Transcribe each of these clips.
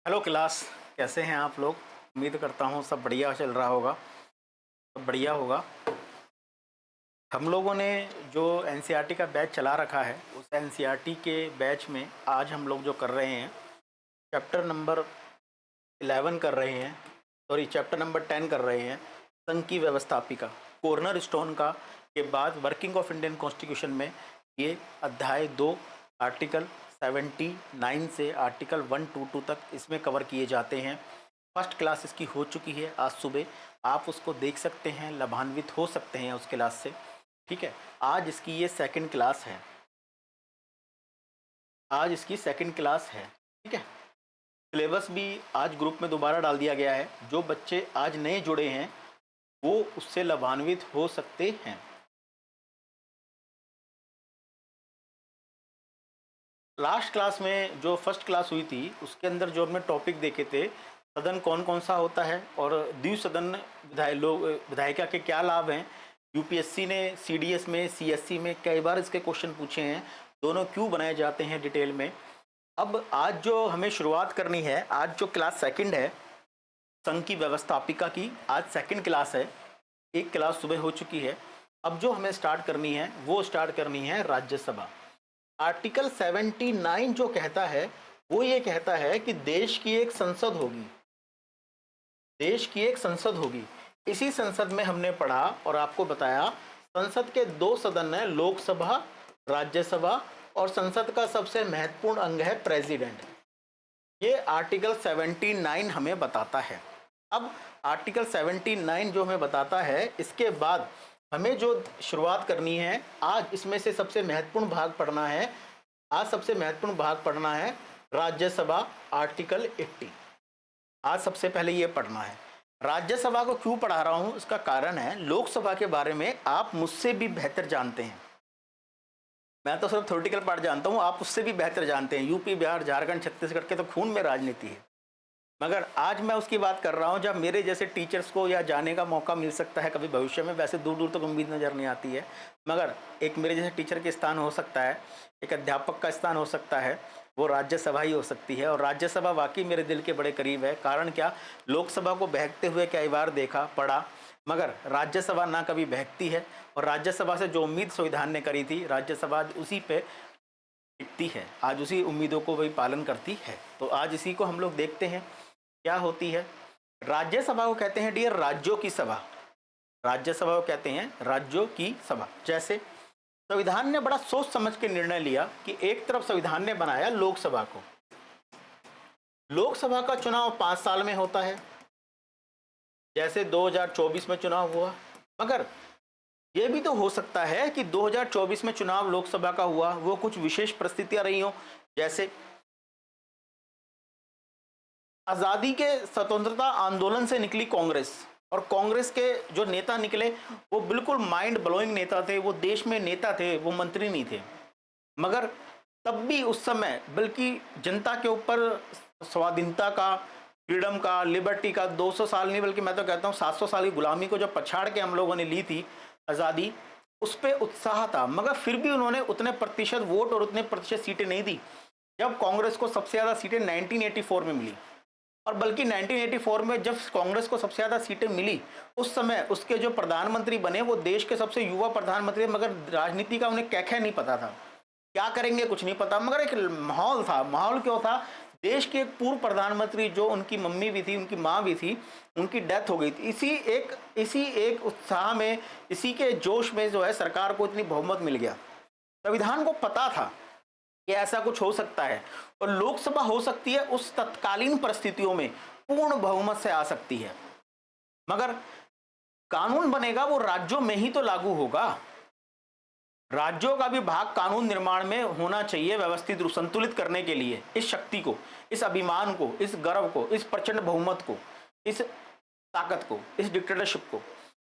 Hello class. कैसे हैं आप लोग? उम्मीद करता हूँ सब बढ़िया चल रहा होगा, सब बढ़िया होगा। हम लोगों ने जो एनसीईआरटी का बैच चला रखा है, उस एनसीईआरटी के बैच में आज हम लोग जो कर रहे हैं चैप्टर नंबर 11 कर रहे हैं, सॉरी चैप्टर नंबर 10 कर रहे हैं, संघ की व्यवस्थापिका कॉर्नर स्टोन का। के बाद वर्किंग ऑफ इंडियन कॉन्स्टिट्यूशन में ये अध्याय 2 आर्टिकल 79 से आर्टिकल 122 तक इसमें कवर किए जाते हैं। फर्स्ट क्लास इसकी हो चुकी है आज सुबह, आप उसको देख सकते हैं, लाभान्वित हो सकते हैं उस क्लास से। ठीक है, आज इसकी ये सेकंड क्लास है, आज इसकी सेकंड क्लास है। ठीक है, सिलेबस भी आज ग्रुप में दोबारा डाल दिया गया है, जो बच्चे आज नए जुड़े हैं वो उससे लाभान्वित हो सकते हैं। लास्ट क्लास में जो फर्स्ट क्लास हुई थी उसके अंदर जो हमने टॉपिक देखे थे, सदन कौन कौन सा होता है और द्विसदन विधायिका के क्या लाभ हैं। यूपीएससी ने सीडीएस में सीएससी में कई बार इसके क्वेश्चन पूछे हैं, दोनों क्यों बनाए जाते हैं डिटेल में। अब आज जो हमें शुरुआत करनी है, आज जो क्लास सेकंड है संघ की व्यवस्थापिका की, आज सेकंड क्लास है, एक क्लास सुबह हो चुकी है। अब जो हमें स्टार्ट करनी है वो स्टार्ट करनी है राज्यसभा। आर्टिकल 79 जो कहता है वो ये कहता है कि देश की एक संसद होगी, देश की एक संसद होगी। इसी संसद में हमने पढ़ा और आपको बताया संसद के दो सदन हैं, लोकसभा, राज्यसभा, और संसद का सबसे महत्वपूर्ण अंग है प्रेसिडेंट। ये आर्टिकल 79 हमें बताता है। अब आर्टिकल 79 जो हमें बताता है, इसके बाद हमें जो शुरुआत करनी है, आज इसमें से सबसे महत्वपूर्ण भाग पढ़ना है। आज सबसे महत्वपूर्ण भाग पढ़ना है राज्यसभा आर्टिकल 80। आज सबसे पहले ये पढ़ना है। राज्यसभा को क्यों पढ़ा रहा हूं, इसका कारण है लोकसभा के बारे में आप मुझसे भी बेहतर जानते हैं। मैं तो सिर्फ थ्योरेटिकल पार्ट जानता हूं, आप उससे भी बेहतर जानते हैं। यूपी, बिहार, झारखंड, छत्तीसगढ़ के तो खून में राजनीति है, मगर आज मैं उसकी बात कर रहा हूँ जब मेरे जैसे टीचर्स को या जाने का मौका मिल सकता है कभी भविष्य में। वैसे दूर दूर तक उम्मीद नज़र नहीं आती है, मगर एक मेरे जैसे टीचर के स्थान हो सकता है, एक अध्यापक का स्थान हो सकता है, वो राज्यसभा ही हो सकती है। और राज्यसभा वाकई मेरे दिल के बड़े करीब है। कारण क्या, लोकसभा को बहकते हुए कई बार देखा पढ़ा, मगर राज्यसभा ना कभी बहकती है। और राज्यसभा से जो उम्मीद संविधान ने करी थी, राज्यसभा उसी पे टिकती है, आज उसी उम्मीदों को वही पालन करती है। तो आज इसी को हम लोग देखते हैं क्या होती है। राज्यसभा को कहते हैं डियर राज्यों की सभा, राज्यसभा को कहते हैं राज्यों की सभा। जैसे संविधान ने बड़ा सोच समझ के निर्णय लिया कि एक तरफ संविधान ने बनाया लोकसभा को, लोकसभा का चुनाव 5 साल में होता है, जैसे 2024 में चुनाव हुआ। मगर यह भी तो हो सकता है कि 2024 में चुनाव लोकसभा का हुआ, वो कुछ विशेष परिस्थितियां रही हों, जैसे आज़ादी के स्वतंत्रता आंदोलन से निकली कांग्रेस, और कांग्रेस के जो नेता निकले वो बिल्कुल माइंड ब्लोइंग नेता थे, वो देश में नेता थे, वो मंत्री नहीं थे। मगर तब भी उस समय बल्कि जनता के ऊपर स्वाधीनता का, फ्रीडम का, लिबर्टी का 200 साल नहीं बल्कि मैं तो कहता हूँ 700 साल की गुलामी को जो पछाड़ के हम लोगों ने ली थी आज़ादी, उस पर उत्साह था। मगर फिर भी उन्होंने उतने प्रतिशत वोट और उतने प्रतिशत सीटें नहीं दी। जब कांग्रेस को सबसे ज़्यादा सीटें 1984 में मिली, और बल्कि 1984 में जब कांग्रेस को सबसे ज़्यादा सीटें मिली, उस समय उसके जो प्रधानमंत्री बने वो देश के सबसे युवा प्रधानमंत्री, मगर राजनीति का उन्हें क्या नहीं पता था, क्या करेंगे कुछ नहीं पता। मगर एक माहौल था। माहौल क्यों था, देश के एक पूर्व प्रधानमंत्री जो उनकी मम्मी भी थी, उनकी माँ भी थी, उनकी डेथ हो गई थी। इसी एक उत्साह में, इसी के जोश में जो है सरकार को इतनी बहुमत मिल गया। संविधान को पता था कि ऐसा कुछ हो सकता है और लोकसभा हो सकती है, उस तत्कालीन परिस्थितियों में पूर्ण बहुमत से आ सकती है। मगर कानून बनेगा वो राज्यों में ही तो लागू होगा। राज्यों का भी भाग कानून निर्माण में होना चाहिए, व्यवस्थित रूप संतुलित करने के लिए इस शक्ति को, इस अभिमान को, इस गर्व को, इस प्रचंड बहुमत को, इस ताकत को, इस डिक्टेटरशिप को।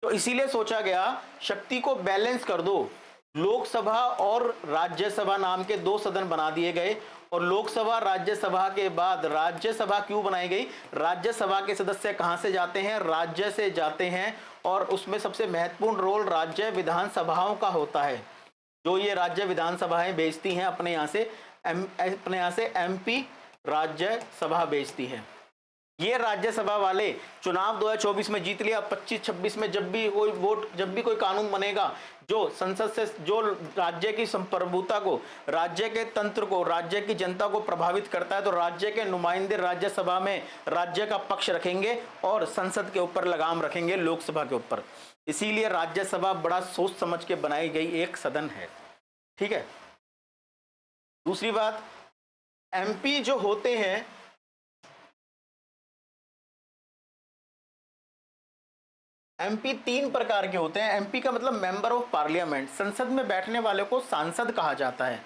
तो इसीलिए सोचा गया शक्ति को बैलेंस कर दो। लोकसभा और राज्यसभा नाम के दो सदन बना दिए गए, और लोकसभा राज्यसभा के बाद राज्यसभा क्यों बनाई गई, राज्यसभा के सदस्य कहां से जाते हैं, राज्य से जाते हैं, और उसमें सबसे महत्वपूर्ण रोल राज्य विधानसभाओं का होता है। जो ये राज्य विधानसभाएं भेजती हैं अपने यहाँ से एमपी राज्यसभा भेजती है। ये राज्यसभा वाले चुनाव 2024 में जीत लिया, 25-26 में जब भी कोई कानून बनेगा जो संसद से, जो राज्य की संप्रभुता को, राज्य के तंत्र को, राज्य की जनता को प्रभावित करता है, तो राज्य के नुमाइंदे राज्यसभा में राज्य का पक्ष रखेंगे और संसद के ऊपर लगाम रखेंगे, लोकसभा के ऊपर। इसीलिए राज्यसभा बड़ा सोच समझ के बनाई गई एक सदन है, ठीक है। दूसरी बात, एमपी जो होते हैं, एमपी 3 प्रकार के होते हैं। एमपी का मतलब मेंबर ऑफ पार्लियामेंट, संसद में बैठने वाले को सांसद कहा जाता है,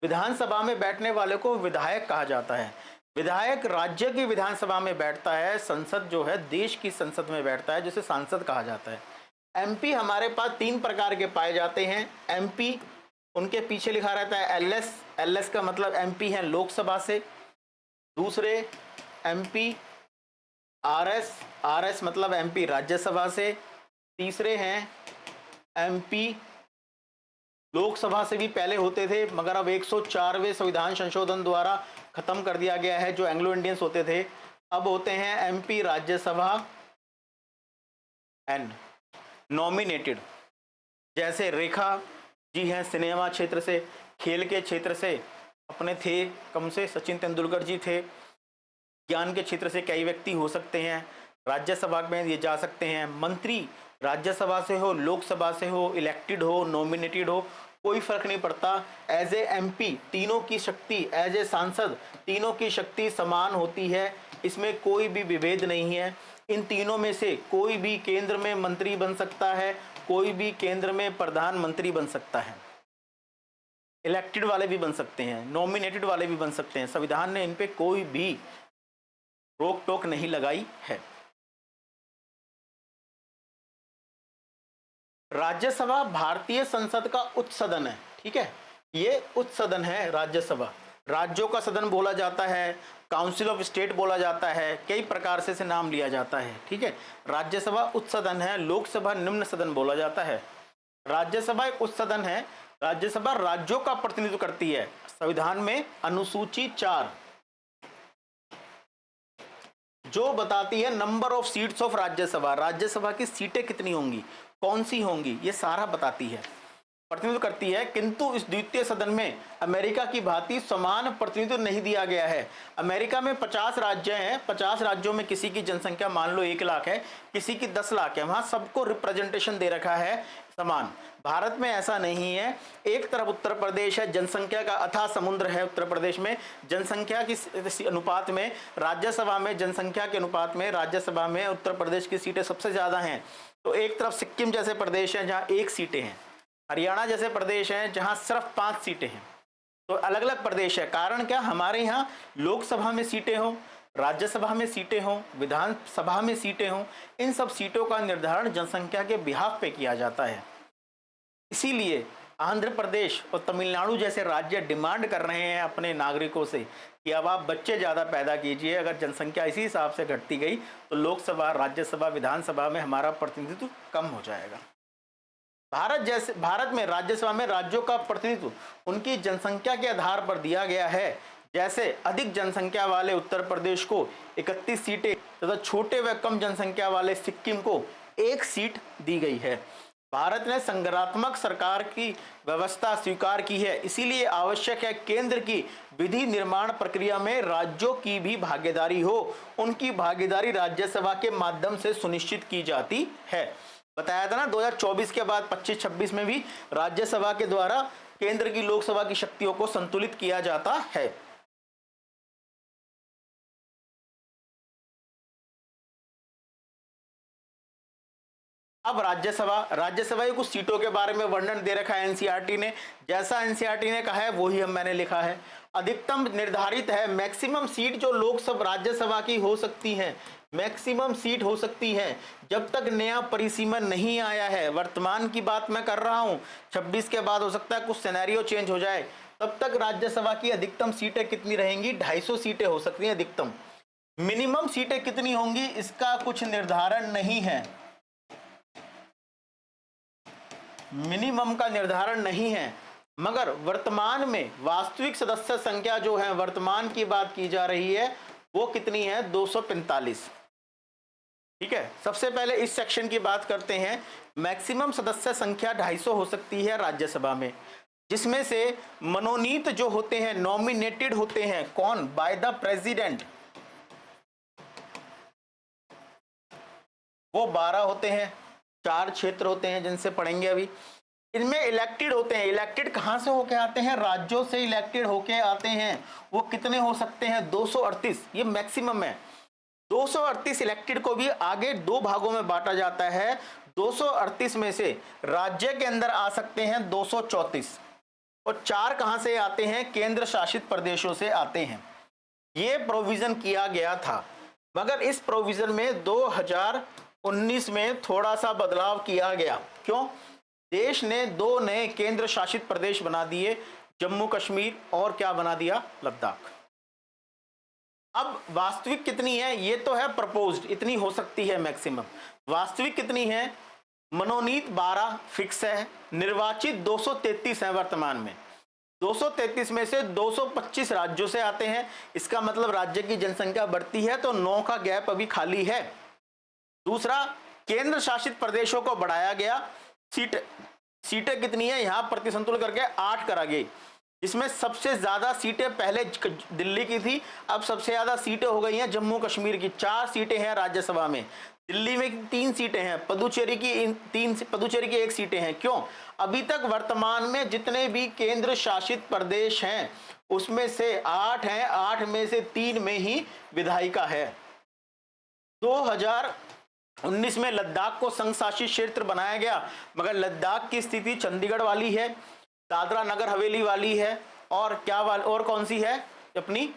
विधानसभा में बैठने वाले को विधायक कहा जाता है। विधायक राज्य की विधानसभा में बैठता है, संसद जो है देश की संसद में बैठता है, जिसे सांसद कहा जाता है। एमपी हमारे पास 3 प्रकार के पाए जाते हैं। एमपी, उनके पीछे लिखा रहता है एलएस, एलएस का मतलब एमपी है लोकसभा से। दूसरे एमपी आरएस, आरएस मतलब एमपी राज्यसभा से। तीसरे हैं एमपी लोकसभा से भी पहले होते थे, मगर अब 104वें संविधान संशोधन द्वारा खत्म कर दिया गया है, जो एंग्लो इंडियंस होते थे। अब होते हैं एमपी राज्यसभा एंड नॉमिनेटेड, जैसे रेखा जी हैं सिनेमा क्षेत्र से, खेल के क्षेत्र से अपने थे कम से सचिन तेंदुलकर जी थे, ज्ञान के क्षेत्र से कई व्यक्ति हो सकते हैं, राज्यसभा में ये जा सकते हैं। मंत्री राज्यसभा से हो, लोकसभा से हो, इलेक्टेड हो, नॉमिनेटेड हो, कोई फर्क नहीं पड़ता। एज ए एमपी तीनों की शक्ति, एज ए सांसद तीनों की शक्ति समान होती है, इसमें कोई भी विभेद नहीं है। इन तीनों में से कोई भी केंद्र में मंत्री बन सकता है, कोई भी केंद्र में प्रधानमंत्री बन सकता है। इलेक्टेड वाले भी बन सकते हैं, नॉमिनेटेड वाले भी बन सकते हैं। संविधान ने इन पे कोई भी रोक टोक नहीं लगाई है। राज्यसभा भारतीय संसद का उच्च सदन है, ठीक है। ये उच्च सदन है राज्यसभा, राज्यों का सदन बोला जाता है, काउंसिल ऑफ स्टेट बोला जाता है, कई प्रकार से इसे नाम लिया जाता है, ठीक है। राज्यसभा उच्च सदन है, लोकसभा निम्न सदन बोला जाता है। राज्यसभा एक उच्च सदन है, राज्यसभा राज्यों का प्रतिनिधित्व करती है। संविधान में अनुसूची 4 जो बताती है number of seats of Rajya Sabha, Rajya Sabha की सीटें कितनी होंगी, कौन सी होंगी, ये सारा बताती है, प्रतिनिधित्व करती है। किंतु इस द्वितीय सदन में अमेरिका की भांति समान प्रतिनिधित्व नहीं दिया गया है। अमेरिका में 50 राज्य हैं, 50 राज्यों में किसी की जनसंख्या मान लो 1 लाख है, किसी की 10 लाख है, वहां सबको रिप्रेजेंटेशन दे रखा है समान। भारत में ऐसा नहीं है। एक तरफ उत्तर प्रदेश है, जनसंख्या का अथाह समुद्र है उत्तर प्रदेश में, जनसंख्या की अनुपात में राज्यसभा में, जनसंख्या के अनुपात में राज्यसभा में उत्तर प्रदेश की सीटें सबसे ज्यादा हैं। तो एक तरफ सिक्किम जैसे प्रदेश हैं जहां 1 सीटें हैं, हरियाणा जैसे प्रदेश हैं जहां सिर्फ 5 सीटें हैं। तो अलग अलग प्रदेश है। कारण क्या, हमारे यहाँ लोकसभा में सीटें हों, राज्यसभा में सीटें हों, विधानसभा में सीटें हों, इन सब सीटों का निर्धारण जनसंख्या के बिहाफ पे किया जाता है। इसीलिए आंध्र प्रदेश और तमिलनाडु जैसे राज्य डिमांड कर रहे हैं अपने नागरिकों से कि अब आप बच्चे ज़्यादा पैदा कीजिए। अगर जनसंख्या इसी हिसाब से घटती गई तो लोकसभा, राज्यसभा, विधानसभा में हमारा प्रतिनिधित्व कम हो जाएगा। भारत में राज्यसभा में राज्यों का प्रतिनिधित्व उनकी जनसंख्या के आधार पर दिया गया है। जैसे अधिक जनसंख्या वाले उत्तर प्रदेश को 31 सीटें तथा छोटे व कम जनसंख्या वाले सिक्किम को 1 सीट दी गई है। भारत ने संघरात्मक सरकार की व्यवस्था स्वीकार की है, इसीलिए आवश्यक है केंद्र की विधि निर्माण प्रक्रिया में राज्यों की भी भागीदारी हो। उनकी भागीदारी राज्यसभा के माध्यम से सुनिश्चित की जाती है। बताया था ना 2024 के बाद 25-26 में भी राज्यसभा के द्वारा केंद्र की लोकसभा की शक्तियों को संतुलित किया जाता है। अब राज्यसभा की कुछ सीटों के बारे में वर्णन दे रखा है एनसीईआरटी ने। जैसा एनसीईआरटी ने कहा है वही मैंने लिखा है। अधिकतम निर्धारित है, मैक्सिमम सीट जो लोकसभा राज्यसभा की हो सकती है, मैक्सिमम सीट हो सकती है जब तक नया परिसीमन नहीं आया है। वर्तमान की बात मैं कर रहा हूं, 26 के बाद हो सकता है कुछ सिनेरियो चेंज हो जाए। तब तक राज्यसभा की अधिकतम सीटें कितनी रहेंगी, 250 सीटें हो सकती हैं अधिकतम। मिनिमम सीटें कितनी होंगी इसका कुछ निर्धारण नहीं है, मिनिमम का निर्धारण नहीं है। मगर वर्तमान में वास्तविक सदस्य संख्या जो है, वर्तमान की बात की जा रही है, वो कितनी है? 245। ठीक है, सबसे पहले इस सेक्शन की बात करते हैं। मैक्सिमम सदस्य संख्या 250 हो सकती है राज्यसभा में, जिसमें से मनोनीत जो होते हैं, नॉमिनेटेड होते हैं, कौन? बाय द प्रेसिडेंट, वो 12 होते हैं। 4 क्षेत्र होते हैं जिनसे पढ़ेंगे अभी। इनमें इलेक्टेड होते हैं। इलेक्टेड कहां से होके आते हैं? राज्यों से इलेक्टेड होके आते हैं। वो कितने हो सकते हैं? 238, ये मैक्सिमम है। 238 इलेक्टेड को भी आगे 2 भागों में बांटा जाता है। 238 में से राज्य के अंदर आ सकते हैं 234, और 4 कहां से आते हैं? केंद्र शासित प्रदेशों से आते हैं। ये प्रोविजन किया गया था, मगर इस प्रोविजन में 2019 में थोड़ा सा बदलाव किया गया। क्यों? देश ने 2 नए केंद्र शासित प्रदेश बना दिए, जम्मू कश्मीर और क्या बना दिया? लद्दाख। अब वास्तविक कितनी है? ये तो है प्रपोज्ड, इतनी हो सकती है मैक्सिमम। वास्तविक कितनी है? मनोनीत 12 फिक्स है, निर्वाचित 233 है वर्तमान में। 233 में से 225 राज्यों से आते हैं। इसका मतलब राज्य की जनसंख्या बढ़ती है तो 9 का गैप अभी खाली है। दूसरा, केंद्र शासित प्रदेशों को बढ़ाया गया। सीटें कितनी है? यहां प्रतिसंतुलन करके 8 करा गई। इसमें सबसे ज्यादा सीटें पहले दिल्ली की थी, अब सबसे ज्यादा सीटें हो गई हैं जम्मू कश्मीर की। 4 सीटें हैं राज्यसभा में। दिल्ली में 3 सीटें हैं, पुदुचेरी की 1 सीटें हैं। क्यों? अभी तक वर्तमान में जितने भी केंद्र शासित प्रदेश हैं उसमें से 8 हैं, 8 में से 3 में ही विधायिका है। 2019 में लद्दाख को संघ शासित क्षेत्र बनाया गया, मगर लद्दाख की स्थिति चंडीगढ़ वाली है, दादरा नगर हवेली वाली है, और क्या वाली, और कौन सी है? अपनी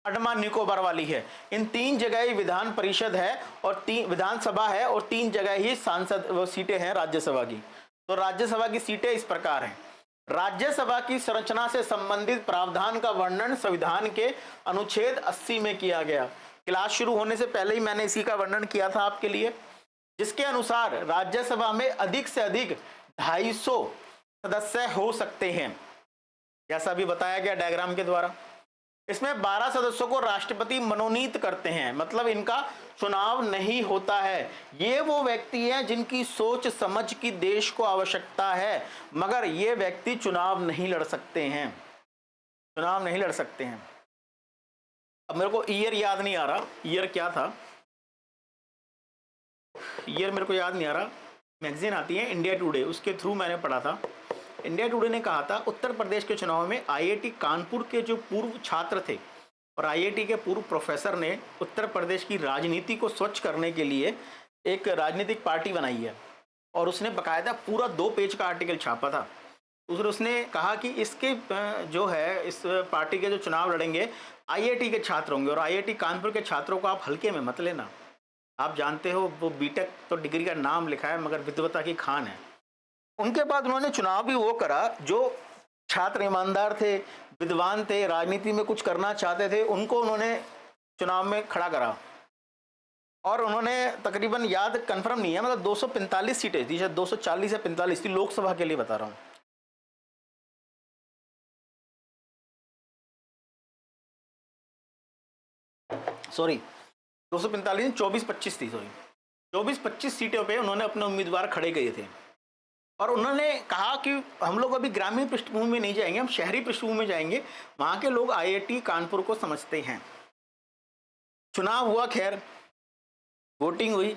अंडमान निकोबार वाली है। इन 3 जगह ही विधान परिषद है और 3 विधानसभा है, और 3 जगह ही सांसद वो सीटें हैं राज्यसभा की। तो राज्यसभा की सीटें इस प्रकार हैं। राज्यसभा की संरचना से संबंधित प्रावधान का वर्णन संविधान के अनुच्छेद 80 में किया गया। क्लास शुरू होने से पहले ही मैंने इसी का वर्णन किया था आपके लिए, जिसके अनुसार राज्यसभा में अधिक से अधिक 250 सदस्य हो सकते हैं, जैसा भी बताया गया डायग्राम के द्वारा। इसमें 12 सदस्यों को राष्ट्रपति मनोनीत करते हैं, मतलब इनका चुनाव नहीं होता है। ये वो व्यक्ति हैं जिनकी सोच समझ की देश को आवश्यकता है, मगर ये व्यक्ति चुनाव नहीं लड़ सकते हैं, चुनाव नहीं लड़ सकते हैं। अब मेरे को ईयर याद नहीं आ रहा, ईयर क्या था, ईयर मेरे को याद नहीं आ रहा। मैगजीन आती है इंडिया टुडे, उसके थ्रू मैंने पढ़ा था। इंडिया टुडे ने कहा था उत्तर प्रदेश के चुनाव में आईआईटी कानपुर के जो पूर्व छात्र थे और आईआईटी के पूर्व प्रोफेसर ने उत्तर प्रदेश की राजनीति को स्वच्छ करने के लिए एक राजनीतिक पार्टी बनाई है, और उसने बकायदा पूरा 2 पेज का आर्टिकल छापा था। उसने कहा कि इसके जो है इस पार्टी के जो चुनाव लड़ेंगे आईआईटी के छात्र होंगे, और आईआईटी कानपुर के छात्रों को आप हल्के में मत लेना। आप जानते हो वो बीटेक तो डिग्री का नाम लिखा है मगर विद्वता की खान है। उनके बाद उन्होंने चुनाव भी वो करा जो छात्र ईमानदार थे, विद्वान थे, राजनीति में कुछ करना चाहते थे, उनको उन्होंने चुनाव में खड़ा करा, और उन्होंने तकरीबन, याद कंफर्म नहीं है, मतलब 245 सीटें थी, शायद 240 या 45 थी, लोकसभा के लिए बता रहा हूँ। सॉरी 245 24-25 थी, सॉरी 24-25 सीटों पे उन्होंने अपने उम्मीदवार खड़े किए थे। और उन्होंने कहा कि हम लोग अभी ग्रामीण पृष्ठभूमि में नहीं जाएंगे, हम शहरी पृष्ठभूमि में जाएंगे, वहाँ के लोग आईआईटी कानपुर को समझते हैं। चुनाव हुआ, खैर वोटिंग हुई,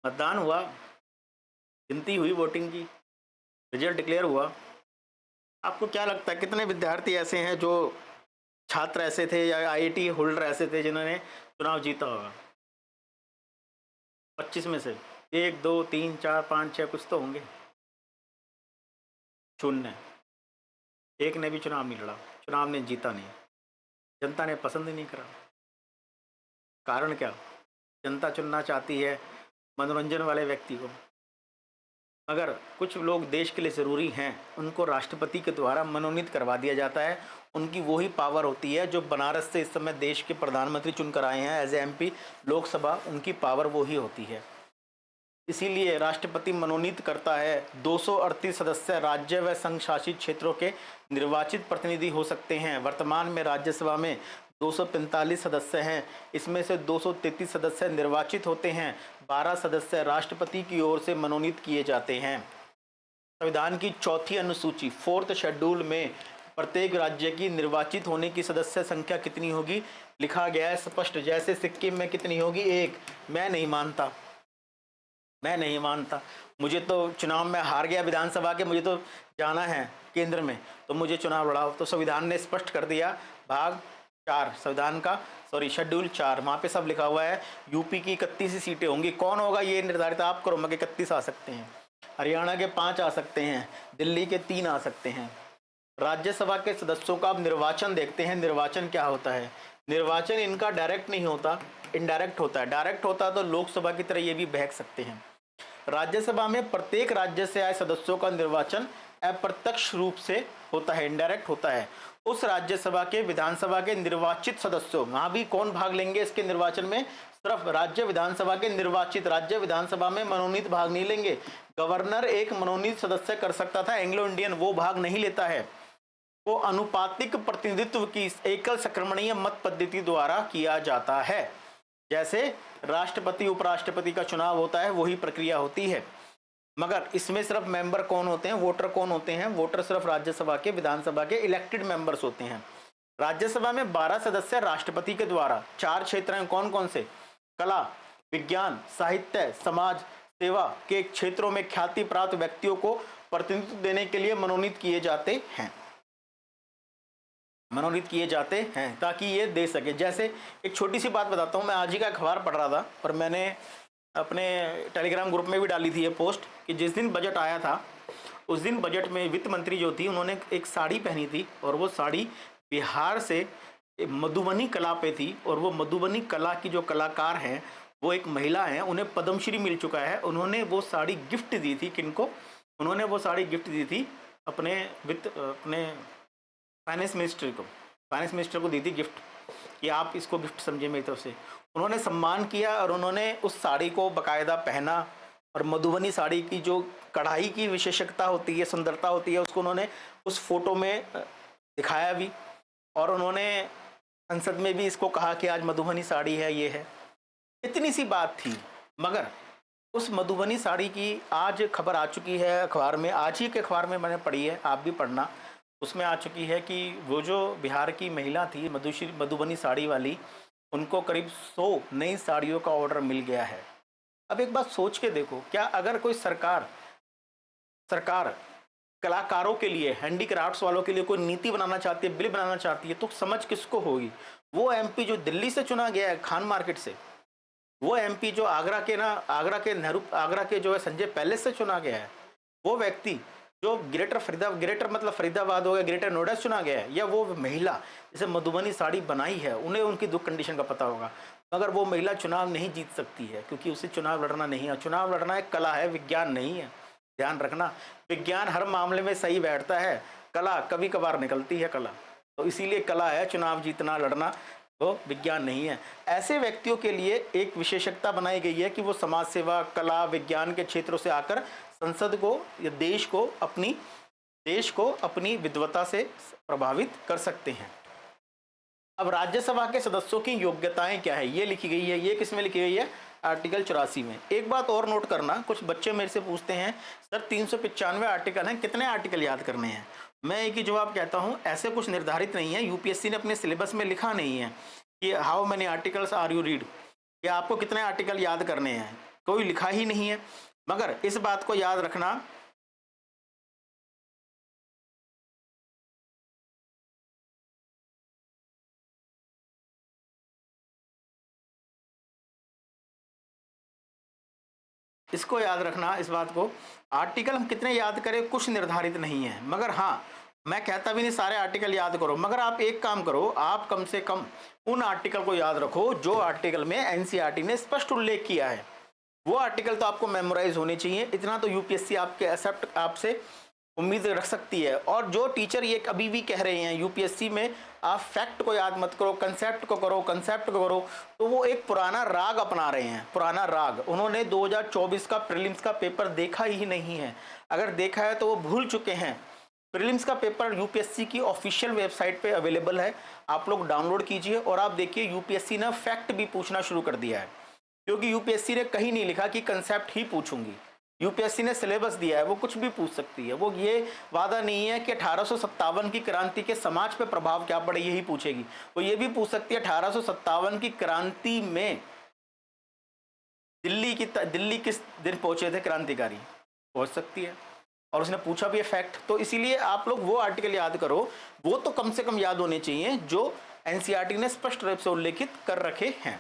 मतदान हुआ, गिनती हुई वोटिंग की, रिजल्ट डिक्लेयर हुआ। आपको क्या लगता है कितने विद्यार्थी ऐसे हैं जो छात्र ऐसे थे या आईआईटी होल्डर ऐसे थे जिन्होंने चुनाव जीता होगा? 25 में से 1 2 3 4 5 6 कुछ तो होंगे। 0, एक ने भी चुनाव नहीं लड़ा, चुनाव ने जीता नहीं, जनता ने पसंद ही नहीं करा। कारण क्या? जनता चुनना चाहती है मनोरंजन वाले व्यक्ति को, मगर कुछ लोग देश के लिए ज़रूरी हैं, उनको राष्ट्रपति के द्वारा मनोनीत करवा दिया जाता है। उनकी वही पावर होती है जो बनारस से इस समय देश के प्रधानमंत्री चुन कर आए हैं एज ए एमपी लोकसभा, उनकी पावर वही होती है। इसीलिए राष्ट्रपति मनोनीत करता है। 238 सदस्य राज्य व संघ शासित क्षेत्रों के निर्वाचित प्रतिनिधि हो सकते हैं। वर्तमान में राज्यसभा में 245 सदस्य हैं। इसमें से 233 सदस्य निर्वाचित होते हैं। 12 सदस्य राष्ट्रपति की ओर से मनोनीत किए जाते हैं। संविधान की चौथी अनुसूची 4th शेड्यूल में प्रत्येक राज्य की निर्वाचित होने की सदस्य संख्या कितनी होगी लिखा गया है स्पष्ट। जैसे सिक्किम में कितनी होगी? 1। मैं नहीं मानता। मुझे तो चुनाव में हार गया विधानसभा के, मुझे तो जाना है केंद्र में, तो मुझे चुनाव लड़ाओ। तो संविधान ने स्पष्ट कर दिया, भाग 4 संविधान का, शेड्यूल 4, वहाँ पे सब लिखा हुआ है। यूपी की 31 सीटें होंगी। कौन होगा ये निर्धारित आप करो, मगर 31 आ सकते हैं। हरियाणा के 5 आ सकते हैं, दिल्ली के 3 आ सकते हैं। राज्यसभा के सदस्यों का अब निर्वाचन देखते हैं। निर्वाचन क्या होता है? निर्वाचन इनका डायरेक्ट नहीं होता, इनडायरेक्ट होता है। डायरेक्ट होता तो लोकसभा की तरह ये भी बहक सकते हैं। राज्यसभा में प्रत्येक राज्य से आए सदस्यों का निर्वाचन अप्रत्यक्ष रूप से होता है, इनडायरेक्ट होता है। उस राज्यसभा के विधानसभा के निर्वाचित सदस्यों, वहां भी कौन भाग लेंगे इसके निर्वाचन में? सिर्फ राज्य विधानसभा के निर्वाचित, राज्य विधानसभा में मनोनीत भाग नहीं लेंगे। गवर्नर एक मनोनीत सदस्य कर सकता था, एंग्लो इंडियन, वो भाग नहीं लेता है। वो अनुपातिक प्रतिनिधित्व की एकल संक्रमणीय मत पद्धति द्वारा किया जाता है। जैसे राष्ट्रपति उपराष्ट्रपति का चुनाव होता है, वही प्रक्रिया होती है। मगर इसमें सिर्फ मेंबर कौन होते हैं, वोटर कौन होते हैं? वोटर सिर्फ राज्यसभा के, विधानसभा के इलेक्टेड मेंबर्स होते हैं। राज्यसभा में 12 सदस्य राष्ट्रपति के द्वारा, 4 क्षेत्र हैं, कौन कौन से? कला, विज्ञान, साहित्य, समाज सेवा के क्षेत्रों में ख्याति प्राप्त व्यक्तियों को प्रतिनिधित्व देने के लिए मनोनीत किए जाते हैं ताकि ये दे सके। जैसे एक छोटी सी बात बताता हूँ, मैं आज ही का अखबार पढ़ रहा था और मैंने अपने टेलीग्राम ग्रुप में भी डाली थी ये पोस्ट कि जिस दिन बजट आया था उस दिन बजट में वित्त मंत्री जो थी उन्होंने एक साड़ी पहनी थी और वो साड़ी बिहार से मधुबनी कला पे थी। और वो मधुबनी कला की जो कलाकार हैं वो एक महिला हैं, उन्हें पद्मश्री मिल चुका है। उन्होंने वो साड़ी गिफ्ट दी थी किनको? उन्होंने वो साड़ी गिफ्ट दी थी अपने फाइनेंस मिनिस्टर को दी थी गिफ्ट, कि आप इसको गिफ्ट समझे मेरी तरफ से। उन्होंने सम्मान किया और उन्होंने उस साड़ी को बाकायदा पहना। और मधुबनी साड़ी की जो कढ़ाई की विशेषता होती है, सुंदरता होती है, उसको उन्होंने उस फोटो में दिखाया भी। और उन्होंने संसद में भी इसको कहा कि आज मधुबनी साड़ी है, ये है। इतनी सी बात थी, मगर उस मधुबनी साड़ी की आज खबर आ चुकी है अखबार में। आज ही के अखबार में मैंने पढ़ी है, आप भी पढ़ना। उसमें आ चुकी है कि वो जो बिहार की महिला थी मधुबनी साड़ी वाली, उनको करीब 100 नई साड़ियों का ऑर्डर मिल गया है। अब एक बात सोच के देखो, क्या अगर कोई सरकार कलाकारों के लिए, हैंडीक्राफ्ट्स वालों के लिए कोई नीति बनाना चाहती है, बिल बनाना चाहती है, तो समझ किसको होगी? वो एमपी जो दिल्ली से चुना गया है खान मार्केट से, वो एमपी जो आगरा के जो है संजय पैलेस से चुना गया है, वो व्यक्ति जो ग्रेटर मतलब फरीदाबाद हो गया, ग्रेटर नोएडा से चुना गया है, या वो महिला जिसे मधुबनी साड़ी बनाई है, उन्हें उनकी दुख कंडीशन का पता होगा। मगर वो महिला चुनाव नहीं जीत सकती है क्योंकि उसे चुनाव लड़ना नहीं है। चुनाव लड़ना एक कला है, विज्ञान नहीं है। ध्यान रखना, विज्ञान हर मामले में सही बैठता है, कला कभी कभार निकलती है कला। तो इसीलिए कला है चुनाव जीतना, लड़ना, वो विज्ञान नहीं है। ऐसे व्यक्तियों के लिए एक विशेषज्ञता बनाई गई है कि वो समाज सेवा, कला, विज्ञान के क्षेत्रों से आकर संसद को या देश को अपनी विद्वता से प्रभावित कर सकते हैं। अब राज्यसभा के सदस्यों की योग्यताएं क्या है, ये लिखी गई है। ये किसमें लिखी गई है? आर्टिकल 84 में। एक बात और नोट करना, कुछ बच्चे मेरे से पूछते हैं सर 395 आर्टिकल हैं, कितने आर्टिकल याद करने हैं? मैं एक ही जवाब कहता हूँ, ऐसे कुछ निर्धारित नहीं है। यूपीएससी ने अपने सिलेबस में लिखा नहीं है कि how many articles are you read, कि आपको कितने आर्टिकल याद करने हैं, कोई लिखा ही नहीं है। मगर इस बात को याद रखना, इसको याद रखना, इस बात को, आर्टिकल हम कितने याद करें कुछ निर्धारित नहीं है। मगर हाँ, मैं कहता भी नहीं सारे आर्टिकल याद करो, मगर आप एक काम करो, आप कम से कम उन आर्टिकल को याद रखो जो आर्टिकल में एनसीईआरटी ने स्पष्ट उल्लेख किया है। वो आर्टिकल तो आपको मेमोराइज होने चाहिए। इतना तो यूपीएससी आपसे उम्मीद रख सकती है। और जो टीचर ये अभी भी कह रहे हैं यूपीएससी में आप फैक्ट को याद मत करो, कंसेप्ट को करो, कंसेप्ट को करो, तो वो एक पुराना राग अपना रहे हैं, पुराना राग। उन्होंने 2024 का प्रीलिम्स का पेपर देखा ही नहीं है, अगर देखा है तो वो भूल चुके हैं। प्रीलिम्स का पेपर यूपीएससी की ऑफिशियल वेबसाइट पे अवेलेबल है, आप लोग डाउनलोड कीजिए और आप देखिए यूपीएससी ने फैक्ट भी पूछना शुरू कर दिया है, क्योंकि यूपीएससी ने कहीं नहीं लिखा कि कंसेप्ट ही पूछूंगी। यूपीएससी ने सिलेबस दिया है, वो कुछ भी पूछ सकती है। वो ये वादा नहीं है कि 1857 की क्रांति के समाज पे प्रभाव क्या पड़े यही पूछेगी, वो ये भी पूछ सकती है 1857 की क्रांति में दिल्ली किस दिन पहुंचे थे क्रांतिकारी, पहुंच सकती है। और उसने पूछा भी है फैक्ट। तो इसीलिए आप लोग वो आर्टिकल याद करो, वो तो कम से कम याद होने चाहिए जो एनसीईआरटी ने स्पष्ट रूप से उल्लेखित कर रखे हैं।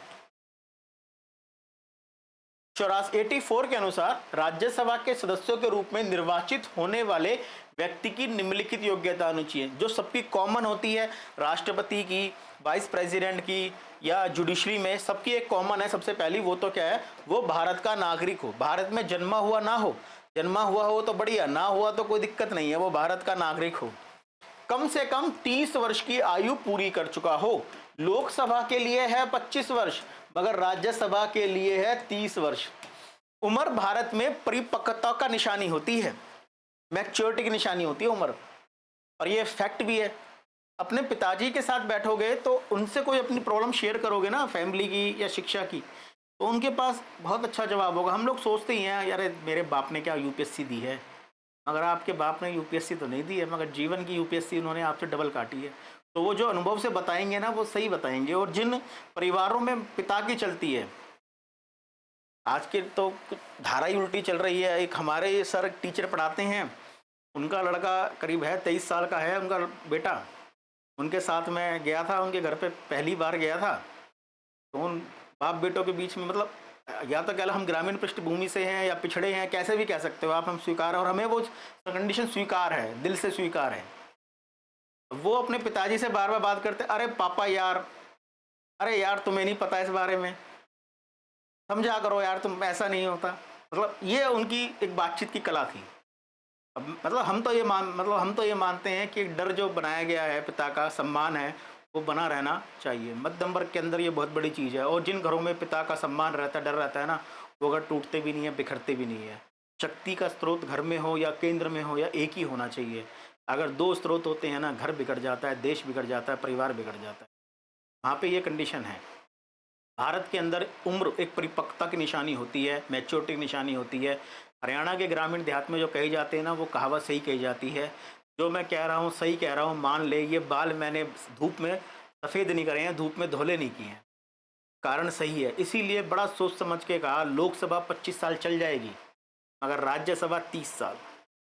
84 के अनुसार राज्यसभा के सदस्यों के रूप में निर्वाचित होने वाले व्यक्ति की निम्नलिखित योग्यता होनी चाहिए, जो सबकी कॉमन होती है, राष्ट्रपति की, वाइस प्रेसिडेंट की या जुडिशरी में सबकी एक कॉमन है। सबसे पहली वो तो क्या है, वो भारत का नागरिक हो, भारत में जन्मा हुआ ना हो, जन्मा हुआ हो तो बढ़िया, ना हुआ तो कोई दिक्कत नहीं है, वो भारत का नागरिक हो, कम से कम 30 वर्ष की आयु पूरी कर चुका हो। लोकसभा के लिए है 25 वर्ष, मगर राज्यसभा के लिए है 30 वर्ष। उम्र भारत में परिपक्वता का निशानी होती है, मैच्योरिटी की निशानी होती है उम्र। और ये फैक्ट भी है। अपने पिताजी के साथ बैठोगे तो उनसे कोई अपनी प्रॉब्लम शेयर करोगे ना, फैमिली की या शिक्षा की, तो उनके पास बहुत अच्छा जवाब होगा। हम लोग सोचते ही हैं यार मेरे बाप ने क्या यूपीएससी दी है, मगर आपके बाप ने यूपीएससी तो नहीं दी है, मगर जीवन की यूपीएससी उन्होंने आपसे डबल काटी है। तो वो जो अनुभव से बताएंगे ना वो सही बताएंगे। और जिन परिवारों में पिता की चलती है, आज के तो धारा ही उल्टी चल रही है। एक हमारे सर टीचर पढ़ाते हैं, उनका लड़का करीब है 23 साल का है, उनका बेटा, उनके साथ मैं गया था, उनके घर पे पहली बार गया था। तो उन बाप बेटों के बीच में मतलब या तो कह लो हम ग्रामीण पृष्ठभूमि से हैं या पिछड़े हैं, कैसे भी कह सकते हो आप, हम स्वीकार है और हमें वो कंडीशन स्वीकार है, दिल से स्वीकार है। वो अपने पिताजी से बार बार बात करते, अरे पापा यार, अरे यार तुम्हें नहीं पता इस बारे में, समझा करो यार, तुम ऐसा नहीं होता। मतलब ये उनकी एक बातचीत की कला थी। अब मतलब हम तो ये मानते हैं कि डर जो बनाया गया है, पिता का सम्मान है, वो बना रहना चाहिए। मध्यम वर्ग के अंदर ये बहुत बड़ी चीज़ है। और जिन घरों में पिता का सम्मान रहता है, डर रहता है ना, वो अगर टूटते भी नहीं है, बिखरते भी नहीं है। शक्ति का स्रोत घर में हो या केंद्र में हो या एक ही होना चाहिए। अगर दो स्रोत होते हैं ना, घर बिगड़ जाता है, देश बिगड़ जाता है, परिवार बिगड़ जाता है। वहाँ पे ये कंडीशन है। भारत के अंदर उम्र एक परिपक्वता की निशानी होती है, मैच्योरिटी की निशानी होती है। हरियाणा के ग्रामीण देहात में जो कही जाते हैं ना, वो कहावत सही कही जाती है। जो मैं कह रहा हूँ सही कह रहा हूँ, मान ले, ये बाल मैंने धूप में सफ़ेद नहीं करे हैं, धूप में धोले नहीं किए हैं, कारण सही है। इसीलिए बड़ा सोच समझ के कहा, लोकसभा 25 साल चल जाएगी मगर राज्यसभा 30 साल।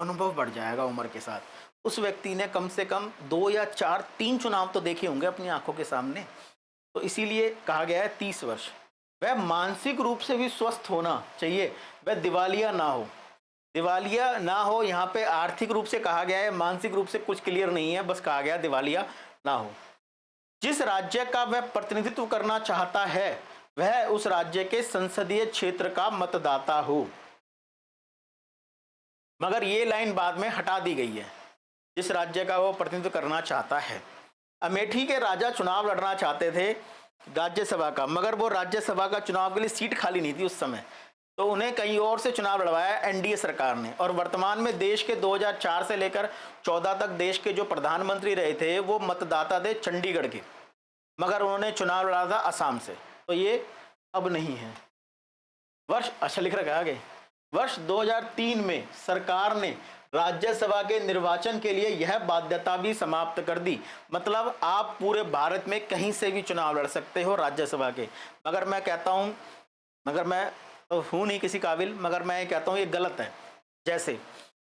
अनुभव बढ़ जाएगा उम्र के साथ। उस व्यक्ति ने कम से कम 2 या 4, 3 चुनाव तो देखे होंगे अपनी आंखों के सामने। तो इसीलिए कहा गया है 30 वर्ष। वह मानसिक रूप से भी स्वस्थ होना चाहिए, वह दिवालिया ना हो, दिवालिया ना हो। यहाँ पे आर्थिक रूप से कहा गया है, मानसिक रूप से कुछ क्लियर नहीं है, बस कहा गया दिवालिया ना हो। जिस राज्य का वह प्रतिनिधित्व करना चाहता है वह उस राज्य के संसदीय क्षेत्र का मतदाता हो। मगर ये लाइन बाद में हटा दी गई है, जिस राज्य का वो प्रतिनिधित्व करना चाहता है। अमेठी के राजा चुनाव लड़ना चाहते थे राज्यसभा का, मगर वो राज्यसभा का चुनाव के लिए सीट खाली नहीं थी उस समय, तो उन्हें कहीं और से चुनाव लड़वाया एनडीए सरकार ने। और वर्तमान में देश के 2004 से लेकर 14 तक देश के जो प्रधानमंत्री रहे थे वो मतदाता थे चंडीगढ़ के, मगर उन्होंने चुनाव लड़ा था असम से। तो ये अब नहीं है। वर्ष अच्छा लिख रखा है आगे, वर्ष 2003 में सरकार ने राज्यसभा के निर्वाचन के लिए यह बाध्यता भी समाप्त कर दी। मतलब आप पूरे भारत में कहीं से भी चुनाव लड़ सकते हो राज्यसभा के। मगर मैं कहता हूँ, मगर मैं तो हूँ नहीं किसी काबिल, मगर मैं ये कहता हूँ ये गलत है। जैसे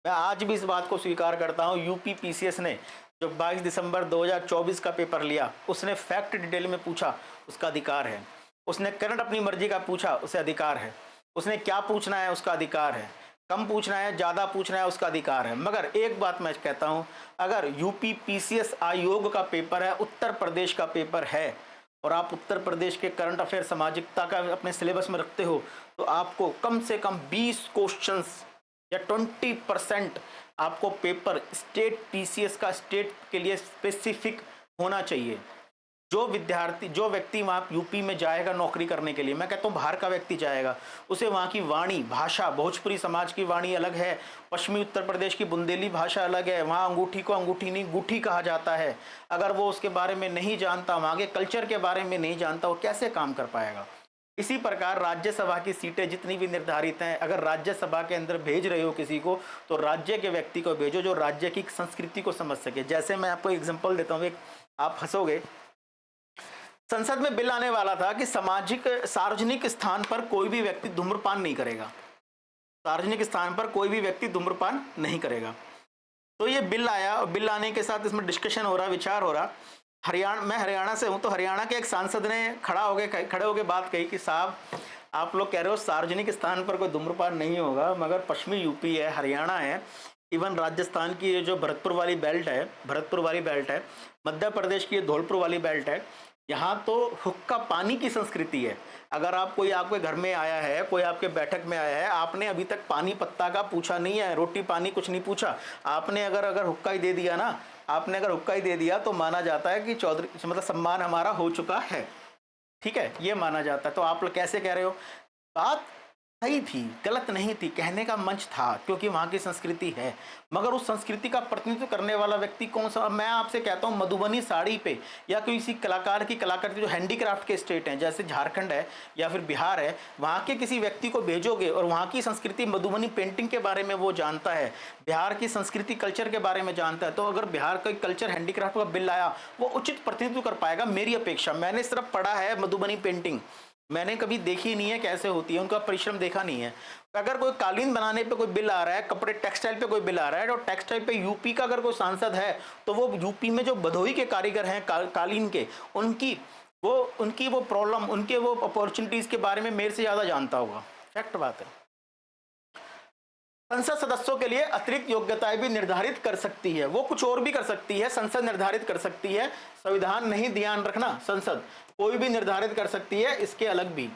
मैं आज भी इस बात को स्वीकार करता हूँ, यूपी पीसीएस ने जो 22 दिसंबर 2024 का पेपर लिया, उसने फैक्ट डिटेल में पूछा, उसका अधिकार है। उसने करंट अपनी मर्जी का पूछा, उसे अधिकार है। उसने क्या पूछना है उसका अधिकार है, कम पूछना है, ज़्यादा पूछना है, उसका अधिकार है। मगर एक बात मैं कहता हूँ, अगर यूपी पीसीएस आयोग का पेपर है, उत्तर प्रदेश का पेपर है, और आप उत्तर प्रदेश के करंट अफेयर सामाजिकता का अपने सिलेबस में रखते हो, तो आपको कम से कम 20 क्वेश्चंस या 20% आपको पेपर स्टेट पीसीएस का स्टेट के लिए स्पेसिफिक होना चाहिए। जो व्यक्ति वहाँ यूपी में जाएगा नौकरी करने के लिए, मैं कहता हूँ बाहर का व्यक्ति जाएगा, उसे वहाँ की वाणी भाषा, भोजपुरी समाज की वाणी अलग है, पश्चिमी उत्तर प्रदेश की बुंदेली भाषा अलग है, वहाँ अंगूठी को अंगूठी नहीं गुठी कहा जाता है। अगर वो उसके बारे में नहीं जानता, वहाँ के कल्चर के बारे में नहीं जानता, वो कैसे काम कर पाएगा। इसी प्रकार राज्यसभा की सीटें जितनी भी निर्धारित हैं, अगर राज्यसभा के अंदर भेज रहे हो किसी को, तो राज्य के व्यक्ति को भेजो जो राज्य की संस्कृति को समझ सके। जैसे मैं आपको एग्जाम्पल देता हूँ, एक आप हंसोगे, संसद में बिल आने वाला था कि सार्वजनिक स्थान पर कोई भी व्यक्ति धूम्रपान नहीं करेगा, सार्वजनिक स्थान पर कोई भी व्यक्ति धूम्रपान नहीं करेगा। तो ये बिल आया और बिल आने के साथ इसमें डिस्कशन हो रहा, विचार हो रहा। मैं हरियाणा से हूँ, तो हरियाणा के एक सांसद ने खड़े होके बात कही कि साहब आप लोग कह रहे हो सार्वजनिक स्थान पर कोई धूम्रपान नहीं होगा, मगर पश्चिमी यूपी है, हरियाणा है, इवन राजस्थान की ये जो भरतपुर वाली बेल्ट है, मध्य प्रदेश की ये धौलपुर वाली बेल्ट है, यहाँ तो हुक्का पानी की संस्कृति है। अगर कोई आपके घर में आया है, कोई आपके बैठक में आया है, आपने अभी तक पानी पत्ता का पूछा नहीं है, रोटी पानी कुछ नहीं पूछा, आपने अगर हुक्का ही दे दिया ना, आपने अगर हुक्का ही दे दिया तो माना जाता है कि चौधरी मतलब सम्मान हमारा हो चुका है, ठीक है, ये माना जाता है। तो आप लोग कैसे कह रहे हो? बात सही थी, गलत नहीं थी, कहने का मंच था, क्योंकि वहाँ की संस्कृति है। मगर उस संस्कृति का प्रतिनिधित्व करने वाला व्यक्ति कौन सा? मैं आपसे कहता हूँ मधुबनी साड़ी पे या किसी कलाकार की कलाकृति जो हैंडीक्राफ्ट के स्टेट हैं, जैसे झारखंड है या फिर बिहार है, वहाँ के किसी व्यक्ति को भेजोगे और वहाँ की संस्कृति मधुबनी पेंटिंग के बारे में वो जानता है, बिहार की संस्कृति कल्चर के बारे में जानता है, तो अगर बिहार का कल्चर हैंडीक्राफ्ट का बिल आया, वो उचित प्रतिनिधित्व कर पाएगा, मेरी अपेक्षा। मैंने सिर्फ पढ़ा है मधुबनी पेंटिंग, मैंने कभी देखी नहीं है कैसे होती है, उनका परिश्रम देखा नहीं है। अगर कोई कालीन बनाने पे कोई बिल आ रहा है, कपड़े टेक्सटाइल पे कोई बिल आ रहा है, तो टेक्सटाइल पे यूपी का अगर कोई सांसद है, तो वो यूपी में जो भदोही के कारीगर हैं कालीन के, उनकी वो प्रॉब्लम, उनके वो अपॉर्चुनिटीज के बारे में मेरे से ज्यादा जानता होगा। फैक्ट बात है। संसद सदस्यों के लिए अतिरिक्त योग्यताएं भी निर्धारित कर सकती है, वो कुछ और भी कर सकती है, संसद निर्धारित कर सकती है, संविधान नहीं, ध्यान रखना, संसद कोई भी निर्धारित कर सकती है, इसके अलग भी।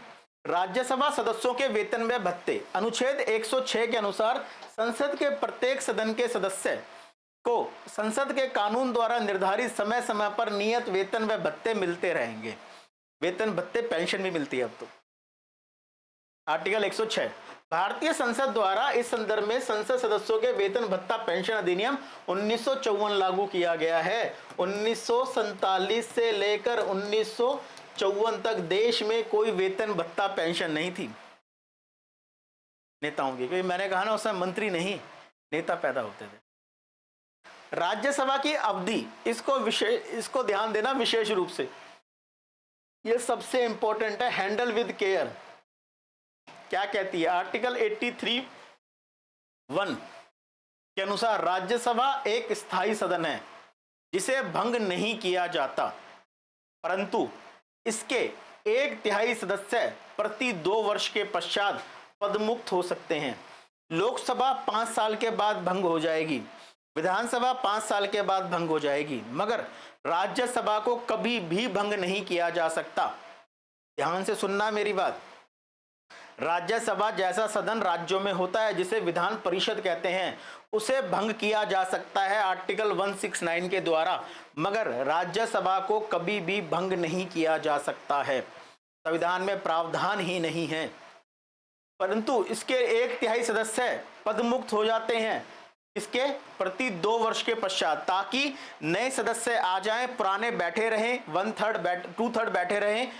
राज्यसभा सदस्यों के वेतन व भत्ते अनुच्छेद 106 के अनुसार संसद के प्रत्येक सदन के सदस्य को संसद के कानून द्वारा निर्धारित समय समय पर नियत वेतन व भत्ते मिलते रहेंगे। वेतन भत्ते पेंशन भी मिलती है अब तो। आर्टिकल 106 भारतीय संसद द्वारा इस संदर्भ में संसद सदस्यों के वेतन भत्ता पेंशन अधिनियम 1954 लागू किया गया है। 1947 से लेकर 1954 तक देश में कोई वेतन भत्ता पेंशन नहीं थी नेताओं की, क्योंकि मैंने कहा ना उस समय मंत्री नहीं नेता पैदा होते थे। राज्यसभा की अवधि, इसको ध्यान देना विशेष रूप से, यह सबसे इंपॉर्टेंट है। हैंडल विद केयर क्या कहती है? आर्टिकल 83(1) के अनुसार राज्यसभा एक स्थायी सदन है जिसे भंग नहीं किया जाता, परंतु इसके 1/3 सदस्य प्रति 2 वर्ष के पश्चात पदमुक्त हो सकते हैं। लोकसभा 5 साल के बाद भंग हो जाएगी, विधानसभा 5 साल के बाद भंग हो जाएगी, मगर राज्यसभा को कभी भी भंग नहीं किया जा सकता। ध्यान से सुनना मेरी बात। राज्यसभा जैसा सदन राज्यों में होता है जिसे विधान परिषद कहते हैं, उसे भंग किया जा सकता है आर्टिकल 169 के द्वारा, मगर राज्यसभा को कभी भी भंग नहीं किया जा सकता है। संविधान में प्रावधान ही नहीं है। परंतु इसके 1/3 सदस्य पदमुक्त हो जाते हैं इसके प्रति 2 वर्ष के पश्चात, ताकि नए सदस्य आ जाएं, पुराने बैठे रहें, 2/3 बैठे रहें,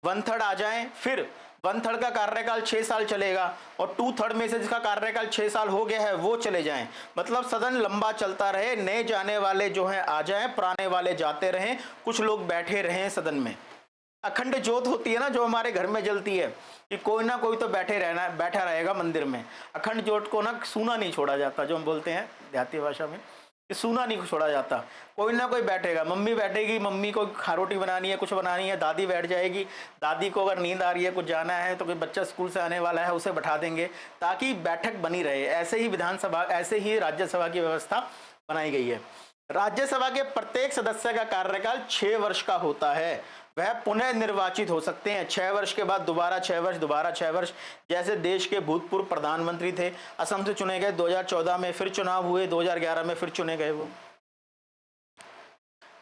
1/3 आ जाएं, फिर 1/3 का कार्यकाल 6 साल चलेगा और 2/3 में से जिसका कार्यकाल 6 साल हो गया है वो चले जाएं। मतलब सदन लंबा चलता रहे, नए जाने वाले जो हैं आ जाएं, पुराने वाले जाते रहें, कुछ लोग बैठे रहें सदन में। अखंड ज्योत होती है ना जो हमारे घर में जलती है, कि कोई ना कोई तो बैठा रहेगा मंदिर में। अखंड ज्योत को ना सूना नहीं छोड़ा जाता, जो हम बोलते हैं देहाती भाषा में, कि सूना नहीं छोड़ा जाता, कोई ना कोई बैठेगा। मम्मी बैठेगी, मम्मी को रोटी बनानी है, कुछ बनानी है, दादी बैठ जाएगी, दादी को अगर नींद आ रही है, कुछ जाना है, तो कोई बच्चा स्कूल से आने वाला है उसे बैठा देंगे, ताकि बैठक बनी रहे। ऐसे ही विधानसभा, ऐसे ही राज्यसभा की व्यवस्था बनाई गई है। राज्यसभा के प्रत्येक सदस्य का कार्यकाल 6 वर्ष का होता है। वह पुनः निर्वाचित हो सकते हैं 6 वर्ष के बाद, दोबारा 6 वर्ष, दोबारा 6 वर्ष। जैसे देश के भूतपूर्व प्रधानमंत्री थे, असम से चुने गए, 2014 में फिर चुनाव हुए, 2011 में फिर चुने गए वो।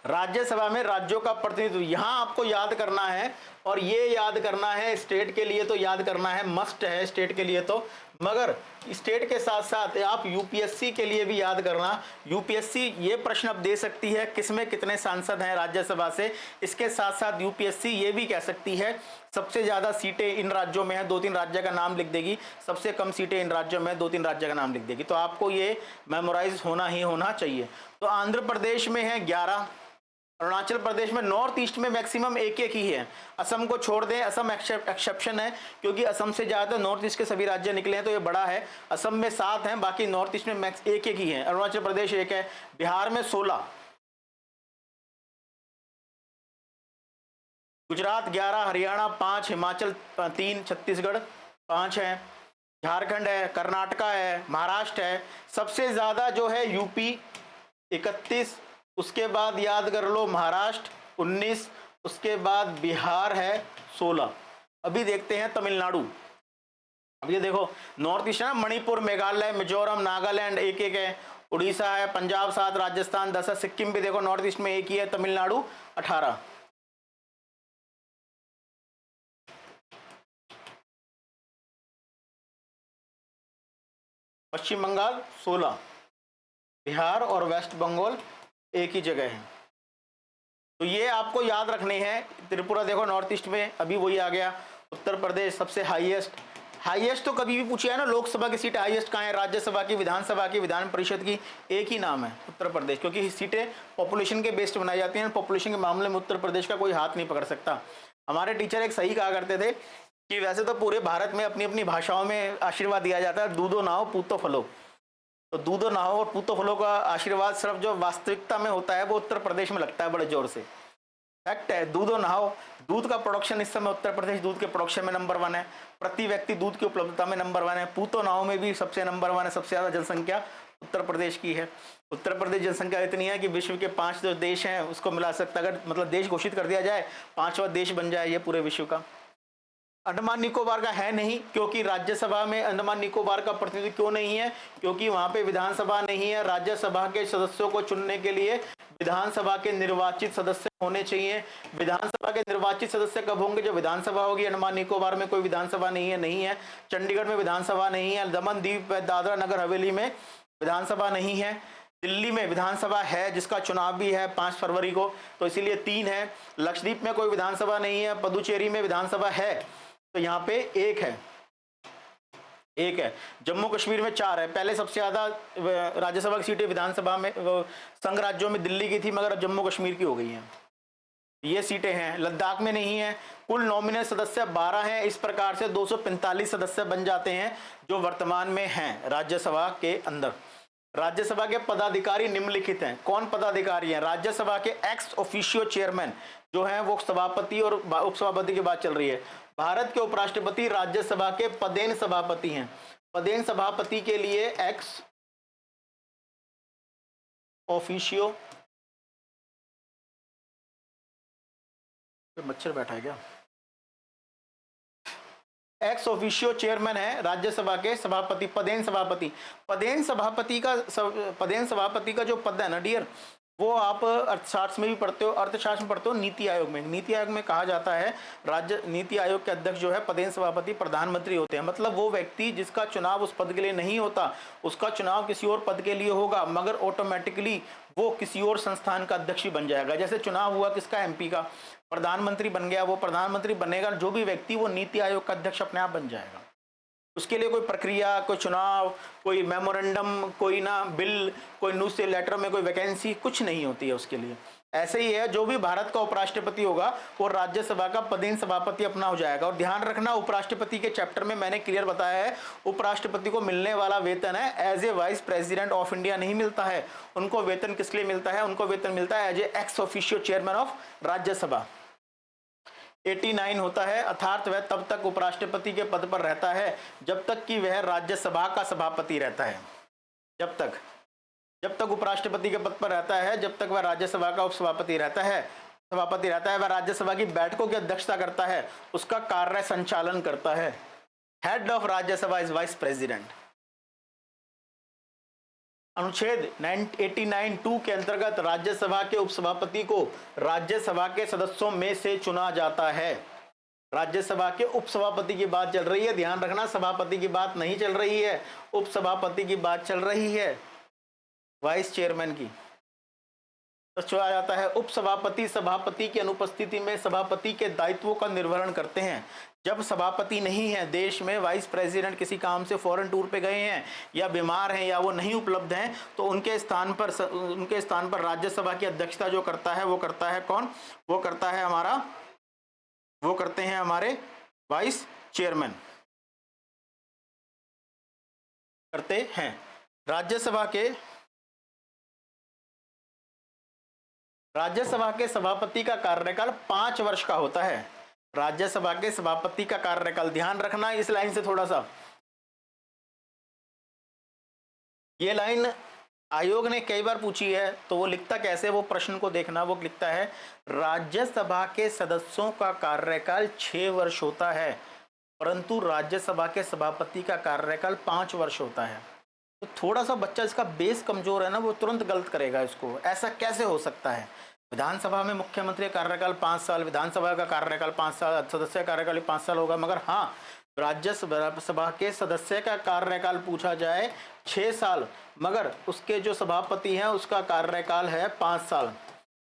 राज्यसभा में राज्यों का प्रतिनिधित्व यहां आपको याद करना है, और ये याद करना है स्टेट के लिए तो याद करना है, मस्ट है स्टेट के लिए तो, मगर स्टेट के साथ साथ आप यूपीएससी के लिए भी याद करना। यूपीएससी ये प्रश्न अब दे सकती है किसमें कितने सांसद हैं राज्यसभा से। इसके साथ साथ यूपीएससी ये भी कह सकती है सबसे ज्यादा सीटें इन राज्यों में है, 2-3 राज्य का नाम लिख देगी, सबसे कम सीटें इन राज्यों में 2-3 राज्य का नाम लिख देगी। तो आपको ये मेमोराइज होना ही होना चाहिए। तो आंध्र प्रदेश में है 11, अरुणाचल प्रदेश में, नॉर्थ ईस्ट में मैक्सिमम एक ही है। असम को छोड़ दें, असम एक्सेप्शन है क्योंकि असम से ज़्यादा नॉर्थ ईस्ट के सभी राज्य निकले हैं तो ये बड़ा है। असम में 7 हैं, बाकी नॉर्थ ईस्ट में मैक्स एक ही है। अरुणाचल प्रदेश 1 है, बिहार में 16, गुजरात 11, हरियाणा 5, हिमाचल 3, छत्तीसगढ़ 5 है, झारखंड है, कर्नाटका है, महाराष्ट्र है। सबसे ज़्यादा जो है यूपी 31, उसके बाद याद कर लो महाराष्ट्र 19, उसके बाद बिहार है 16। अभी देखते हैं तमिलनाडु। अब ये देखो नॉर्थ ईस्ट है, मणिपुर, मेघालय, मिजोरम, नागालैंड एक है, उड़ीसा है, पंजाब 7, राजस्थान 10 है, सिक्किम भी देखो नॉर्थ ईस्ट में एक ही है, तमिलनाडु 18। पश्चिम बंगाल 16, बिहार और वेस्ट बंगाल एक ही जगह है। तो ये आपको याद रखने हैं। त्रिपुरा देखो नॉर्थ ईस्ट में, अभी वही आ गया। उत्तर प्रदेश सबसे हाईएस्ट तो कभी भी पूछा है ना, लोकसभा की सीट हाईएस्ट कहाँ है, राज्यसभा की, विधानसभा की, विधान परिषद की, एक ही नाम है उत्तर प्रदेश, क्योंकि सीटें पॉपुलेशन के बेस्ड बनाई जाती हैं। पॉपुलेशन के मामले में उत्तर प्रदेश का कोई हाथ नहीं पकड़ सकता। हमारे टीचर एक सही कहा करते थे कि वैसे तो पूरे भारत में अपनी अपनी भाषाओं में आशीर्वाद दिया जाता है, दूधो नाव पूतो फलो। तो दूधो नाव और पूतो फलो का आशीर्वाद सिर्फ जो वास्तविकता में होता है वो उत्तर प्रदेश में लगता है बड़े जोर से। फैक्ट है, दूधो नाव, दूध का प्रोडक्शन इस समय उत्तर प्रदेश दूध के प्रोडक्शन में नंबर 1 है, प्रति व्यक्ति दूध की उपलब्धता में नंबर 1 है, पूतो नाव में भी सबसे नंबर 1 है, सबसे ज़्यादा जनसंख्या उत्तर प्रदेश की है। उत्तर प्रदेश जनसंख्या इतनी है कि विश्व के 5 जो देश हैं उसको मिला सकता, अगर मतलब देश घोषित कर दिया जाए 5वां देश बन जाए ये पूरे विश्व का। अंडमान निकोबार का है नहीं, क्योंकि राज्यसभा में अंडमान निकोबार का प्रतिनिधित्व क्यों नहीं है, क्योंकि वहां पे विधानसभा नहीं है। राज्यसभा के सदस्यों को चुनने के लिए विधानसभा के निर्वाचित सदस्य होने चाहिए। विधानसभा के निर्वाचित सदस्य कब होंगे, जब विधानसभा होगी। अंडमान निकोबार में कोई विधानसभा नहीं है। चंडीगढ़ में विधानसभा नहीं है। दमन दीव दादरा नगर हवेली में विधानसभा नहीं है। दिल्ली में विधानसभा है जिसका चुनाव भी है 5 फरवरी को, तो इसीलिए 3 है। लक्षद्वीप में कोई विधानसभा नहीं है। पुदुचेरी में विधानसभा है तो यहाँ पे 1 है। जम्मू कश्मीर में 4 है। पहले सबसे ज्यादा राज्यसभा की सीटें विधानसभा में संघ राज्यों में दिल्ली की थी, मगर अब जम्मू कश्मीर की हो गई हैं। ये सीटें हैं। लद्दाख में नहीं है। कुल नॉमिनल सदस्य 12 हैं। इस प्रकार से 245 सदस्य बन जाते हैं जो वर्तमान में हैं राज्यसभा के अंदर। राज्यसभा के पदाधिकारी निम्नलिखित हैं। कौन पदाधिकारी हैं? राज्यसभा के एक्स ऑफिशियो चेयरमैन जो हैं वो सभापति और उपसभापति की बात चल रही है। भारत के उपराष्ट्रपति राज्यसभा के पदेन सभापति हैं। पदेन सभापति के लिए एक्स ऑफिशियो, मच्छर बैठा है क्या? एक्स ऑफिशियो चेयरमैन है राज्यसभा के सभापति, पदेन सभापति। पदेन सभापति का जो पद है ना डियर, वो आप अर्थशास्त्र में भी पढ़ते हो, अर्थशास्त्र में पढ़ते हो, नीति आयोग में। नीति आयोग में कहा जाता है नीति आयोग के अध्यक्ष जो है पदेन सभापति प्रधानमंत्री होते हैं। मतलब वो व्यक्ति जिसका चुनाव उस पद के लिए नहीं होता, उसका चुनाव किसी और पद के लिए होगा, मगर ऑटोमेटिकली वो किसी और संस्थान का अध्यक्ष ही बन जाएगा। जैसे चुनाव हुआ किसका, एमपी का, प्रधानमंत्री बन गया, वो प्रधानमंत्री बनेगा जो भी व्यक्ति, वो नीति आयोग का अध्यक्ष अपने आप बन जाएगा। उसके लिए कोई प्रक्रिया, कोई चुनाव, कोई मेमोरेंडम, कोई ना बिल, कोई न्यूज से लेटर में कोई वैकेंसी कुछ नहीं होती है उसके लिए। ऐसे ही है, जो भी भारत का उपराष्ट्रपति होगा वो राज्यसभा का पदेन सभापति अपना हो जाएगा। और ध्यान रखना, उपराष्ट्रपति के चैप्टर में मैंने क्लियर बताया है, उपराष्ट्रपति को मिलने वाला वेतन है as a vice president of India नहीं मिलता है। उनको वेतन किस लिए मिलता है? उनको वेतन मिलता है as a ex officio chairman of Rajya Sabha. 89 होता है, अर्थात वह तब तक उपराष्ट्रपति के पद पर रहता है जब तक कि वह राज्यसभा का सभापति रहता है। जब तक जब तक उपराष्ट्रपति के पद पर रहता है, जब तक वह राज्यसभा का उपसभापति रहता है, वह राज्यसभा की बैठकों की अध्यक्षता करता है, उसका कार्य संचालन करता है। Head of Rajya Sabha is vice president. अनुच्छेद 89(2) के अंतर्गत राज्यसभा के उपसभापति को राज्यसभा के सदस्यों में से चुना जाता है। राज्यसभा के उपसभापति की बात चल रही है, ध्यान रखना, सभापति की बात नहीं चल रही है, उपसभापति की बात चल रही है, वाइस चेयरमैन की। तो चुना जाता है। उपसभापति सभापति की अनुपस्थिति में सभापति के दायित्वों का निर्वहन करते हैं। जब सभापति नहीं है देश में, वाइस प्रेसिडेंट किसी काम से फॉरेन टूर पे गए हैं या बीमार हैं या वो नहीं उपलब्ध हैं, तो उनके स्थान पर राज्यसभा की अध्यक्षता जो करता है वो करता है कौन? वो करते हैं हमारे वाइस चेयरमैन करते हैं। राज्यसभा के सभापति का कार्यकाल 5 वर्ष का होता है। राज्यसभा के सभापति का कार्यकाल, ध्यान रखना इस लाइन से थोड़ा सा, ये लाइन आयोग ने कई बार पूछी है, तो वो लिखता कैसे, वो प्रश्न को देखना, वो लिखता है राज्यसभा के सदस्यों का कार्यकाल 6 वर्ष होता है, परंतु राज्यसभा के सभापति का कार्यकाल 5 वर्ष होता है। तो थोड़ा सा बच्चा जिसका बेस कमजोर है ना, वो तुरंत गलत करेगा इसको, ऐसा कैसे हो सकता है? विधानसभा में मुख्यमंत्री का कार्यकाल 5 साल, विधानसभा का कार्यकाल 5 साल, सदस्य का कार्यकाल 5 साल होगा, मगर हाँ राज्यसभा के सदस्य का कार्यकाल पूछा जाए 6 साल, मगर उसके जो सभापति हैं उसका कार्यकाल है 5 साल।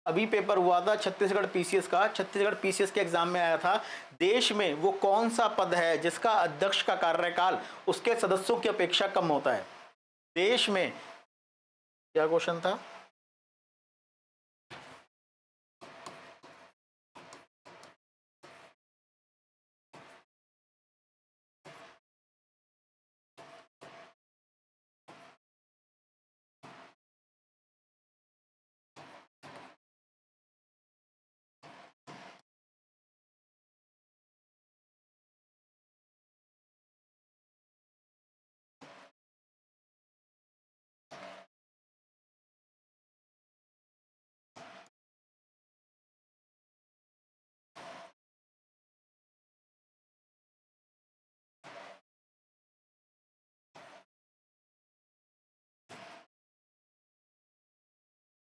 अभी पेपर हुआ था छत्तीसगढ़ पीसीएस का, छत्तीसगढ़ पीसीएस के एग्जाम में आया था, देश में वो कौन सा पद है जिसका अध्यक्ष का कार्यकाल उसके सदस्यों की अपेक्षा कम होता है? देश में क्या क्वेश्चन था?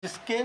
जिसके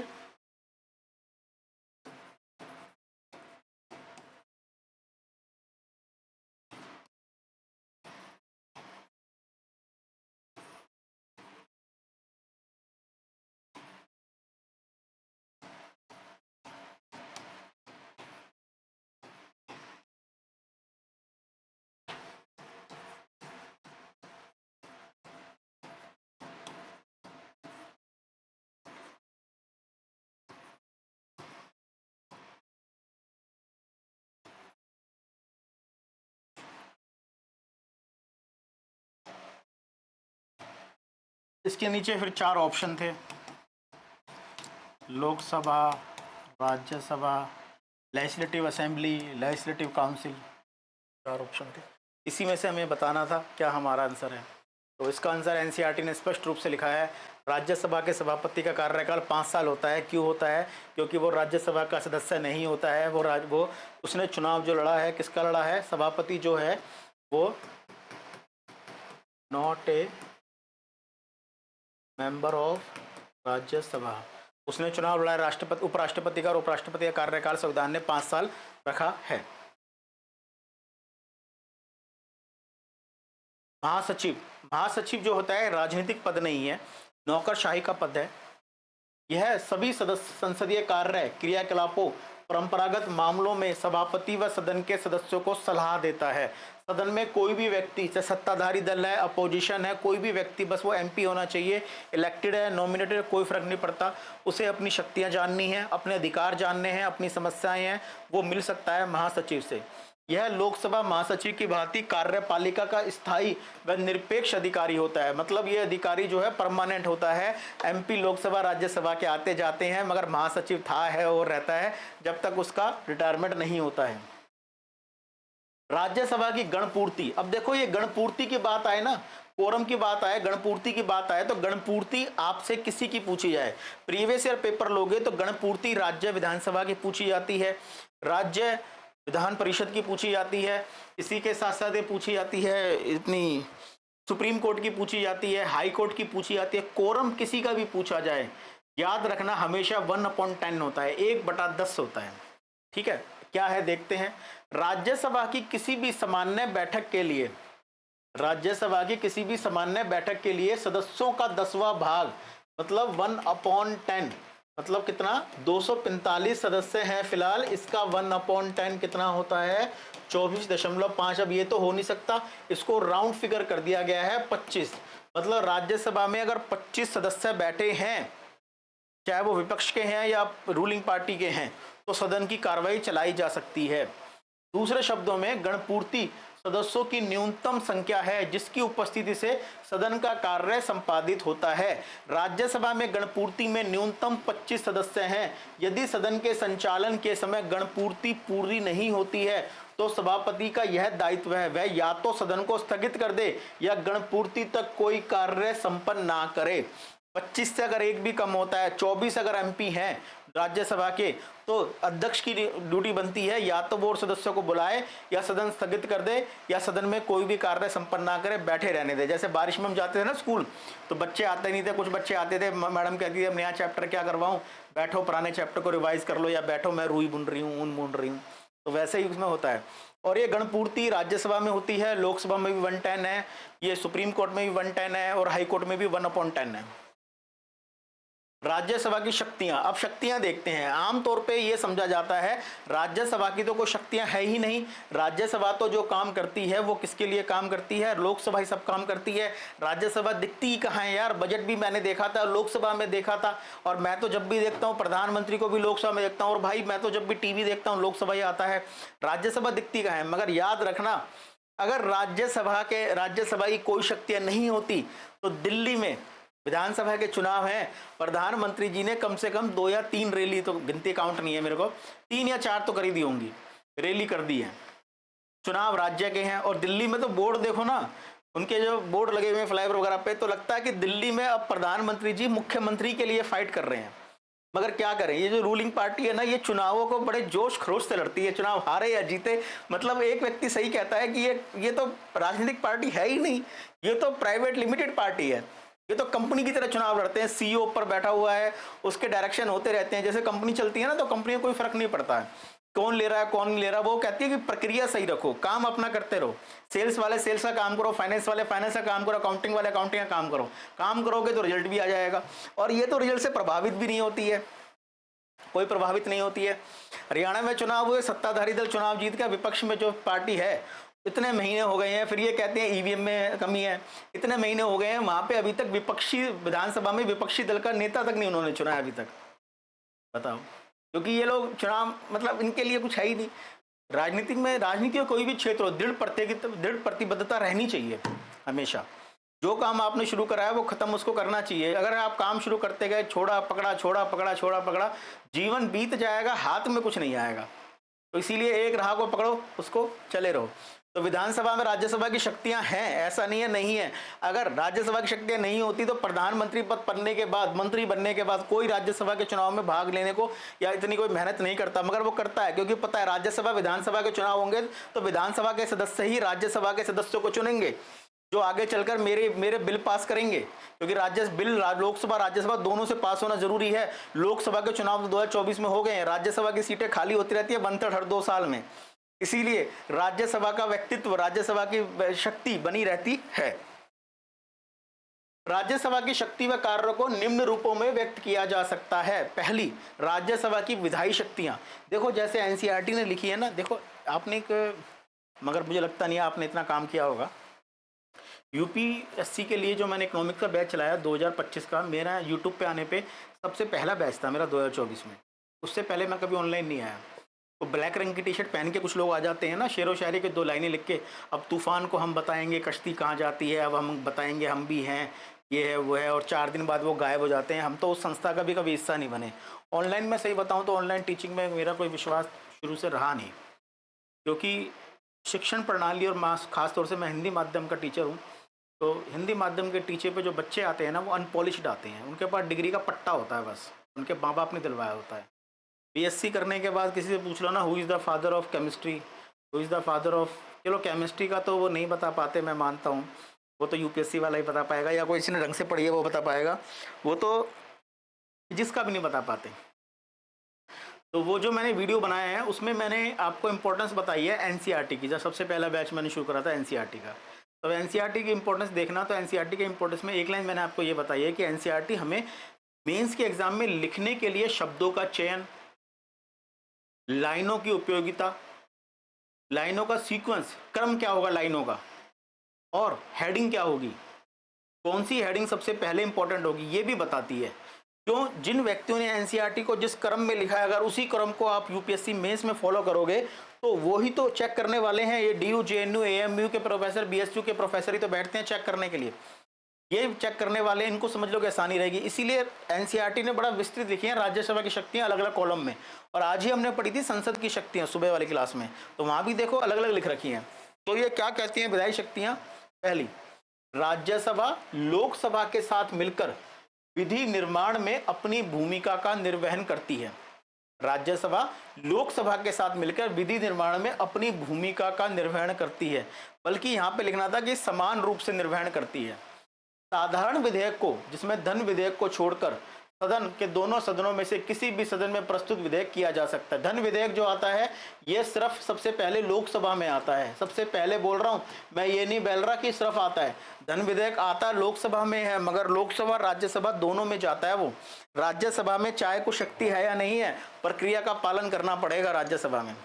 इसके नीचे फिर 4 ऑप्शन थे, Lok Sabha, Rajya Sabha, legislative assembly, legislative council, 4 option थे। इसी में से हमें बताना था क्या हमारा आंसर है। तो इसका आंसर एनसीईआरटी ने स्पष्ट रूप से लिखा है, राज्यसभा के सभापति का कार्यकाल 5 साल होता है। क्यों होता है? क्योंकि वो राज्यसभा का सदस्य नहीं होता है, वो उसने चुनाव जो लड़ा है, किसका लड़ा है? सभापति जो है वो not a member of Rajya Sabha, उसने चुनाव लड़ा है राष्ट्रपति, उपराष्ट्रपति का, और उपराष्ट्रपति का कार्यकाल संविधान ने 5 साल रखा है। महासचिव जो होता है राजनीतिक पद नहीं है, नौकरशाही का पद है। यह सभी संसदीय कार्य क्रियाकलापों परंपरागत मामलों में सभापति व सदन के सदस्यों को सलाह देता है। सदन में कोई भी व्यक्ति, चाहे सत्ताधारी दल है, अपोजिशन है, कोई भी व्यक्ति, बस वो एमपी होना चाहिए, इलेक्टेड है, नॉमिनेटेड है, कोई फर्क नहीं पड़ता, उसे अपनी शक्तियां जाननी है, अपने अधिकार जानने हैं, अपनी समस्याएं हैं, वो मिल सकता है महासचिव से। यह लोकसभा महासचिव की भांति कार्यपालिका का स्थायी व निरपेक्ष अधिकारी होता है। मतलब ये अधिकारी जो है परमानेंट होता है। एमपी लोकसभा राज्यसभा के आते जाते हैं, मगर महासचिव था है और रहता है जब तक उसका रिटायरमेंट नहीं होता है। राज्यसभा की गणपूर्ति, अब देखो ये गणपूर्ति की बात आए ना, कोरम की बात आए, गणपूर्ति की बात आए, तो गणपूर्ति आपसे किसी की पूछी जाए, प्रीवियस ईयर पेपर लोगे तो गणपूर्ति राज्य विधानसभा की पूछी जाती है, राज्य विधान परिषद की पूछी जाती है, इसी के साथ साथ ये पूछी जाती है इतनी सुप्रीम कोर्ट की पूछी जाती है, हाई कोर्ट की पूछी जाती है। कोरम किसी का भी पूछा जाए, याद रखना हमेशा 1/10 होता है, 1/10 होता है। ठीक है, क्या है देखते हैं। राज्यसभा की किसी भी सामान्य बैठक के लिए, राज्यसभा की किसी भी सामान्य बैठक के लिए सदस्यों का 10वां भाग मतलब 1/10 मतलब कितना, 245 सदस्य हैं फिलहाल, इसका 1/10 कितना होता है, 24.5। अब ये तो हो नहीं सकता, इसको राउंड फिगर कर दिया गया है 25। मतलब राज्यसभा में अगर 25 सदस्य बैठे हैं, चाहे वो विपक्ष के हैं या रूलिंग पार्टी के हैं, तो सदन की कार्रवाई चलाई जा सकती है। दूसरे शब्दों में गणपूर्ति सदस्यों की न्यूनतम संख्या है जिसकी उपस्थिति से सदन का कार्य संपादित होता है। राज्यसभा में गणपूर्ति में न्यूनतम 25 सदस्य हैं। यदि सदन के संचालन के समय गणपूर्ति पूरी नहीं होती है तो सभापति का यह दायित्व है, वह या तो सदन को स्थगित कर दे या गणपूर्ति तक कोई कार्य संपन्न ना करे। 25 से अगर एक भी कम होता है, 24 अगर एमपी हैं राज्यसभा के, तो अध्यक्ष की ड्यूटी बनती है या तो वो सदस्यों को बुलाए या सदन स्थगित कर दे या सदन में कोई भी कार्य संपन्न ना करे, बैठे रहने दे। जैसे बारिश में हम जाते थे ना स्कूल, तो बच्चे आते नहीं थे, कुछ बच्चे आते थे, मैडम कहती थी अब नया चैप्टर क्या करवाऊं, बैठो पुराने चैप्टर को रिवाइज कर लो, या बैठो मैं रुई बुन रही हूँ, ऊन बुन रही हूँ। तो वैसे ही उसमें होता है। और ये गणपूर्ति राज्यसभा में होती है, लोकसभा में भी 1/10 है, ये सुप्रीम कोर्ट में भी 1/10 है और हाई कोर्ट में भी 1/10 है। राज्यसभा की शक्तियां, अब शक्तियां देखते हैं। आमतौर पे ये समझा जाता है राज्यसभा की तो कोई शक्तियां है ही नहीं, राज्यसभा तो जो काम करती है वो किसके लिए काम करती है, लोकसभा ही सब काम करती है। राज्यसभा दिखती ही कहाँ है यार, बजट भी मैंने देखा था लोकसभा में देखा था, और मैं तो जब भी देखता हूँ प्रधानमंत्री को भी लोकसभा में देखता हूँ, और भाई मैं तो जब भी टीवी देखता हूँ लोकसभा ही आता है, राज्यसभा दिखती कहाँ है। मगर याद रखना, अगर राज्यसभा की कोई शक्तियां नहीं होती तो दिल्ली में विधानसभा के चुनाव हैं, प्रधानमंत्री जी ने कम से कम 2 या 3 रैली, तो गिनती काउंट नहीं है मेरे को, 3 या 4 तो कर ही दी होंगी, रैली कर दी है। चुनाव राज्य के हैं और दिल्ली में तो बोर्ड देखो ना, उनके जो बोर्ड लगे हुए हैं फ्लाईओवर वगैरह पे, तो लगता है कि दिल्ली में अब प्रधानमंत्री जी मुख्यमंत्री के लिए फाइट कर रहे हैं। मगर क्या करें, ये जो रूलिंग पार्टी है ना, ये चुनावों को बड़े जोश खरोश से लड़ती है, चुनाव हारे या जीते। मतलब एक व्यक्ति सही कहता है कि ये तो राजनीतिक पार्टी है ही नहीं, ये तो प्राइवेट लिमिटेड पार्टी है, ये तो कंपनी की तरह चुनाव लड़ते हैं। सीईओ ऊपर बैठा हुआ है, उसके डायरेक्शन होते रहते हैं। जैसे कंपनी चलती है ना, तो कंपनी को कोई फर्क नहीं पड़ता है कौन ले रहा है कौन नहीं ले रहा, वो कहती है कि प्रक्रिया सही रखो, काम अपना करते रहो। सेल्स वाले सेल्स का काम करो, फाइनेंस वाले फाइनेंस का काम करो, अकाउंटिंग वाले अकाउंटिंग का काम करो। काम करोगे तो रिजल्ट भी आ जाएगा, और ये तो रिजल्ट से प्रभावित भी नहीं होती है, कोई प्रभावित नहीं होती है। हरियाणा में चुनाव हुए, सत्ताधारी दल चुनाव जीत गया, विपक्ष में जो पार्टी है इतने महीने हो गए हैं, फिर ये कहते हैं ईवीएम में कमी है, इतने महीने हो गए हैं, वहां पे अभी तक विपक्षी विधानसभा में विपक्षी दल का नेता तक नहीं उन्होंने चुना है अभी तक। बताओ, क्योंकि ये लोग चुनाव मतलब इनके लिए कुछ है ही नहीं। राजनीति का कोई भी क्षेत्र हो, दृढ़ प्रतिबद्धता रहनी चाहिए हमेशा। जो काम आपने शुरू करा है वो खत्म उसको करना चाहिए। अगर आप काम शुरू करते गए, छोड़ा पकड़ा छोड़ा पकड़ा छोड़ा पकड़ा, जीवन बीत जाएगा, हाथ में कुछ नहीं आएगा। तो इसीलिए एक राह को पकड़ो, उसको चले रहो। तो विधानसभा में राज्यसभा की शक्तियां हैं, ऐसा नहीं है नहीं है। अगर राज्यसभा की शक्तियां नहीं होती तो प्रधानमंत्री पद बनने के बाद, मंत्री बनने के बाद कोई राज्यसभा के चुनाव में भाग लेने को या इतनी कोई मेहनत नहीं करता। मगर वो करता है, क्योंकि पता है राज्यसभा विधानसभा के चुनाव होंगे तो विधानसभा के सदस्य ही राज्यसभा के सदस्यों को चुनेंगे, जो आगे चलकर मेरे बिल पास करेंगे। क्योंकि बिल लोकसभा राज्यसभा दोनों से पास होना जरूरी है। लोकसभा के चुनाव तो 2024 में हो गए हैं, राज्यसभा की सीटें खाली होती रहती है 1/3 हर 2 साल में। इसीलिए राज्यसभा का व्यक्तित्व, राज्यसभा की शक्ति बनी रहती है। राज्यसभा की शक्ति व कार्यों को निम्न रूपों में व्यक्त किया जा सकता है। पहली, राज्यसभा की विधायी शक्तियां। देखो जैसे एनसीईआरटी ने लिखी है ना, देखो आपने मगर मुझे लगता नहीं आपने इतना काम किया होगा। यूपीएससी के लिए जो मैंने इकोनॉमिक्स का बैच चलाया 2025 का, मेरा यूट्यूब पे आने पे सबसे पहला बैच था मेरा 2024 में। उससे पहले मैं कभी ऑनलाइन नहीं आया। तो ब्लैक रंग की टी शर्ट पहन के कुछ लोग आ जाते हैं ना, शेरो शायरी के 2 लाइनें लिख के, अब तूफान को हम बताएंगे कश्ती कहाँ जाती है, अब हम बताएंगे हम भी हैं, ये है वो है, और 4 दिन बाद वो गायब हो जाते हैं। हम तो उस संस्था का भी कभी हिस्सा नहीं बने। ऑनलाइन में सही बताऊँ तो ऑनलाइन टीचिंग में मेरा कोई विश्वास शुरू से रहा नहीं, क्योंकि शिक्षण प्रणाली और खास तौर से मैं हिंदी माध्यम का टीचर हूँ, तो हिंदी माध्यम के टीचर पे जो बच्चे आते हैं ना, वो अनपॉलिश्ड आते हैं, उनके पास डिग्री का पट्टा होता है बस, उनके माँ बाप ने दिलवाया होता है। बीएससी करने के बाद किसी से पूछ लो ना, who is the father of chemistry, who is the father of, चलो केमिस्ट्री का तो वो नहीं बता पाते, मैं मानता हूँ, वो तो यूपीएससी वाला ही बता पाएगा, या कोई इसने ढंग से पढ़ी है वो बता पाएगा, वो तो जिसका भी नहीं बता पाते। तो वो जो मैंने वीडियो बनाया है उसमें मैंने आपको इम्पोर्टेंस बताई है एनसीईआरटी की। जब सबसे पहला बैच मैंने शुरू करा था एनसीईआरटी का, तो एनसीईआरटी की इंपॉर्टेंस देखना, तो एनसीईआरटी के इंपॉर्टेंस में एक लाइन मैंने आपको ये बताई है कि एनसीईआरटी हमें मेंस के एग्जाम में लिखने के लिए शब्दों का चयन, लाइनों की उपयोगिता, लाइनों का सीक्वेंस, क्रम क्या होगा लाइनों का, और हेडिंग क्या होगी, कौन सी हेडिंग सबसे पहले इंपॉर्टेंट होगी, ये भी बताती है। क्यों? जिन व्यक्तियों ने एनसीईआरटी को जिस क्रम में लिखा है, अगर उसी क्रम को आप यूपीएससी मेंस में फॉलो करोगे तो वो ही तो चेक करने वाले हैं। ये डीयू, जेएनयू, एएमयू के प्रोफेसर, बीएसयू के प्रोफेसर ही तो बैठते हैं चेक करने के लिए, ये चेक करने वाले, इनको समझ लो कि आसानी रहेगी। इसीलिए एनसीईआरटी ने बड़ा विस्तृत लिखी है राज्यसभा की शक्तियां अलग अलग कॉलम में, और आज ही हमने पढ़ी थी संसद की शक्तियां सुबह वाली क्लास में, तो वहां भी देखो अलग अलग लिख रखी हैं। तो ये क्या कहती हैं विधायी शक्तियां? पहली, राज्यसभा लोकसभा के साथ मिलकर विधि निर्माण में अपनी भूमिका का निर्वहन करती है। राज्यसभा लोकसभा के साथ मिलकर विधि निर्माण में अपनी भूमिका का निर्वहन करती है, बल्कि यहाँ पे लिखना था कि समान रूप से निर्वहन करती है। साधारण विधेयक को, जिसमें धन विधेयक को छोड़कर सदन के दोनों सदनों में से किसी भी सदन में प्रस्तुत विधेयक किया जा सकता है। धन विधेयक जो आता है ये सिर्फ सबसे पहले लोकसभा में आता है, सबसे पहले बोल रहा हूं मैं, ये नहीं बोल रहा कि सिर्फ आता है। धन विधेयक आता लोकसभा में है, मगर लोकसभा राज्यसभा दोनों में जाता है। वो राज्यसभा में चाहे को शक्ति है या नहीं है, प्रक्रिया का पालन करना पड़ेगा राज्यसभा में।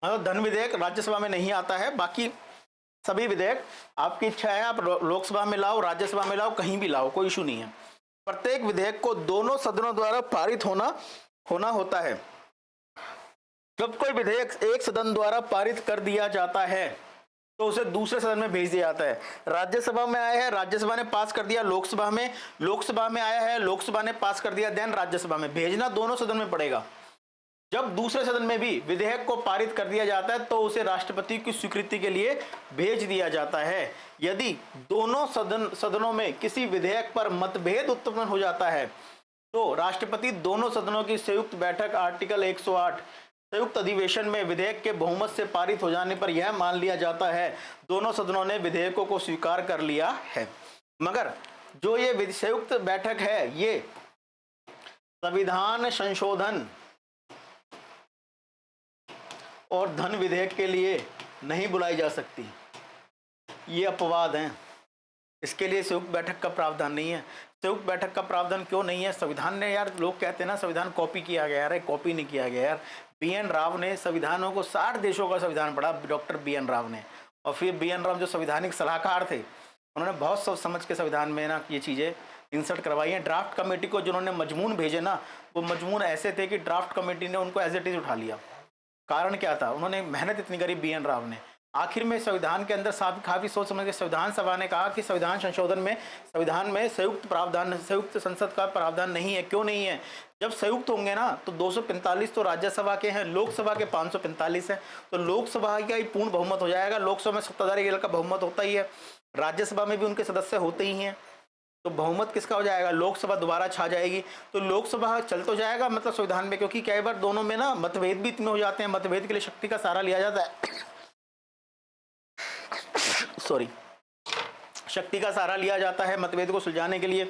धन विधेयक राज्यसभा में नहीं आता है, बाकी सभी विधेयक आपकी इच्छा है, आप लोकसभा में लाओ, राज्यसभा में लाओ, कहीं भी लाओ, कोई इशू नहीं है। प्रत्येक विधेयक को दोनों सदनों द्वारा पारित होना होता है। जब कोई विधेयक एक सदन द्वारा पारित कर दिया जाता है तो उसे दूसरे सदन में भेज दिया जाता है। राज्यसभा में आया है, राज्यसभा ने पास कर दिया, लोकसभा में आया है, लोकसभा ने पास कर दिया, देन राज्यसभा में भेजना दोनों सदन में पड़ेगा। जब दूसरे सदन में भी विधेयक को पारित कर दिया जाता है तो उसे राष्ट्रपति की स्वीकृति के लिए भेज दिया जाता है। यदि दोनों सदनों में किसी विधेयक पर मतभेद उत्पन्न हो जाता है तो राष्ट्रपति दोनों सदनों की संयुक्त बैठक आर्टिकल 108 संयुक्त अधिवेशन में विधेयक के बहुमत से पारित हो जाने पर यह मान लिया जाता है दोनों सदनों ने विधेयकों को स्वीकार कर लिया है। मगर जो ये संयुक्त बैठक है ये संविधान संशोधन और धन विधेयक के लिए नहीं बुलाई जा सकती, ये अपवाद हैं। इसके लिए संयुक्त बैठक का प्रावधान नहीं है। संयुक्त बैठक का प्रावधान क्यों नहीं है? संविधान ने, यार लोग कहते हैं ना संविधान कॉपी किया गया, अरे कॉपी नहीं किया गया यार। बीएन राव ने संविधानों को 60 देशों का संविधान पढ़ा, डॉक्टर बीएन राव ने, और फिर बीएन राव जो संवैधानिक सलाहकार थे उन्होंने बहुत सोच समझ के संविधान में ना ये चीज़ें इंसर्ट करवाई हैं। ड्राफ्ट कमेटी को जिन्होंने मजमून भेजे ना, वो मजमून ऐसे थे कि ड्राफ्ट कमेटी ने उनको एज इट इज उठा लिया। कारण क्या था? उन्होंने मेहनत इतनी करी बीएन राव ने, आखिर में संविधान के अंदर काफी सोच समझ के संविधान सभा ने कहा कि संविधान संशोधन में संविधान में संयुक्त संसद का प्रावधान नहीं है। क्यों नहीं है? जब संयुक्त होंगे ना तो 245 तो राज्यसभा के हैं, लोकसभा के 545 है, तो लोकसभा का ही पूर्ण बहुमत हो जाएगा। लोकसभा में सत्ताधारी दल का बहुमत होता ही है, राज्यसभा में भी उनके सदस्य होते ही हैं, तो बहुमत किसका हो जाएगा? लोकसभा दोबारा छा जाएगी, तो लोकसभा चल तो जाएगा मतलब संविधान में, क्योंकि कई बार दोनों में ना मतभेद भी इतने हो जाते हैं, मतभेद के लिए शक्ति का सहारा लिया जाता है सॉरी, शक्ति का सहारा लिया जाता है मतभेद को सुलझाने के लिए।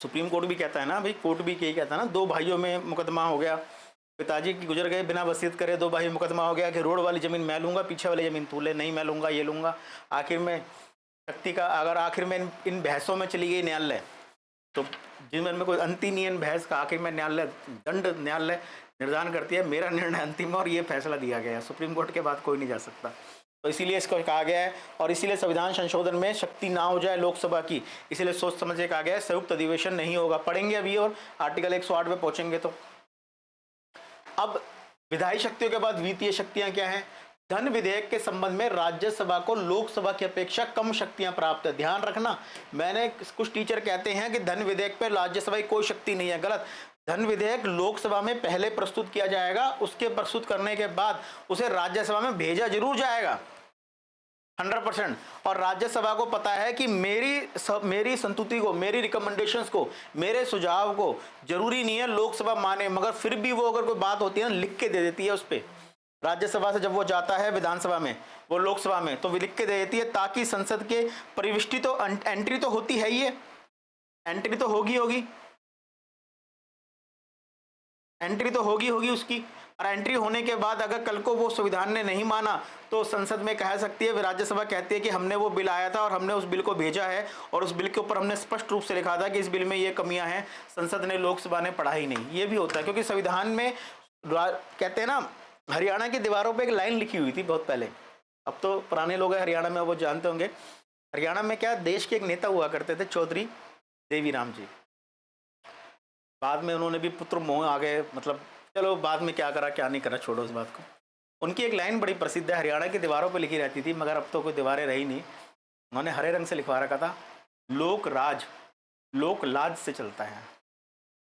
सुप्रीम कोर्ट भी कहता है ना भाई, कोर्ट भी यही कहता है ना, दो भाइयों में मुकदमा हो गया, पिताजी की गुजर गए बिना वसीयत करे, दो भाई मुकदमा हो गया कि रोड वाली जमीन मैं लूंगा, पीछे वाली जमीन तू ले, नहीं मैं लूंगा ये लूंगा। आखिर में शक्ति का, अगर आखिर में इन बहसों में चली गई न्यायालय, तो जिनमें कोई अंत ही नहीं है बहस का, आखिर में न्यायालय निर्धारण करती है मेरा निर्णय अंतिम है और ये फैसला दिया गया है, सुप्रीम कोर्ट के बाद कोई नहीं जा सकता। तो इसीलिए इसको कहा गया है, और इसीलिए संविधान संशोधन में शक्ति ना हो जाए लोकसभा की, इसीलिए सोच समझ के कहा गया है संयुक्त अधिवेशन नहीं होगा। पढ़ेंगे अभी और आर्टिकल 108 में पहुंचेंगे। तो अब विधायी शक्तियों के बाद वित्तीय शक्तियां क्या हैं? धन विधेयक के संबंध में राज्यसभा को लोकसभा की अपेक्षा कम शक्तियां प्राप्त है। ध्यान रखना, मैंने कुछ टीचर कहते हैं कि धन विधेयक पर राज्यसभा की कोई शक्ति नहीं है, गलत। धन विधेयक लोकसभा में पहले प्रस्तुत किया जाएगा, उसके प्रस्तुत करने के बाद उसे राज्यसभा में भेजा जरूर जाएगा 100%। और राज्यसभा को पता है कि मेरी संतुति को, मेरी रिकमेंडेशंस को, मेरे सुझाव को जरूरी नहीं है लोकसभा माने, मगर फिर भी वो अगर कोई बात होती है ना, लिख के दे देती है उस पर। राज्यसभा से जब वो जाता है विधानसभा में, वो लोकसभा में, तो वो लिख के दे देती है, ताकि संसद के परिविष्टि तो एंट्री तो होती है ही है, एंट्री तो होगी एंट्री तो होगी उसकी। और एंट्री होने के बाद अगर कल को वो संविधान ने नहीं माना तो संसद में कह सकती है, राज्यसभा कहती है कि हमने वो बिल आया था और हमने उस बिल को भेजा है, और उस बिल के ऊपर हमने स्पष्ट रूप से लिखा था कि इस बिल में ये कमियां हैं, संसद ने, लोकसभा ने पढ़ा ही नहीं। ये भी होता है, क्योंकि संविधान में कहते हैं ना, हरियाणा की दीवारों पर एक लाइन लिखी हुई थी बहुत पहले, अब तो पुराने लोग हैं हरियाणा में, वो जानते होंगे। हरियाणा में क्या, देश के एक नेता हुआ करते थे, चौधरी देवीराम जी। बाद में उन्होंने भी पुत्र मोह आ गए, मतलब चलो बाद में क्या करा क्या नहीं करा, छोड़ो इस बात को। उनकी एक लाइन बड़ी प्रसिद्ध है, हरियाणा की दीवारों पे लिखी रहती थी, मगर अब तो कोई दीवारें रही नहीं, उन्होंने हरे रंग से लिखवा रखा था, लोक राज लोक लाज से चलता है।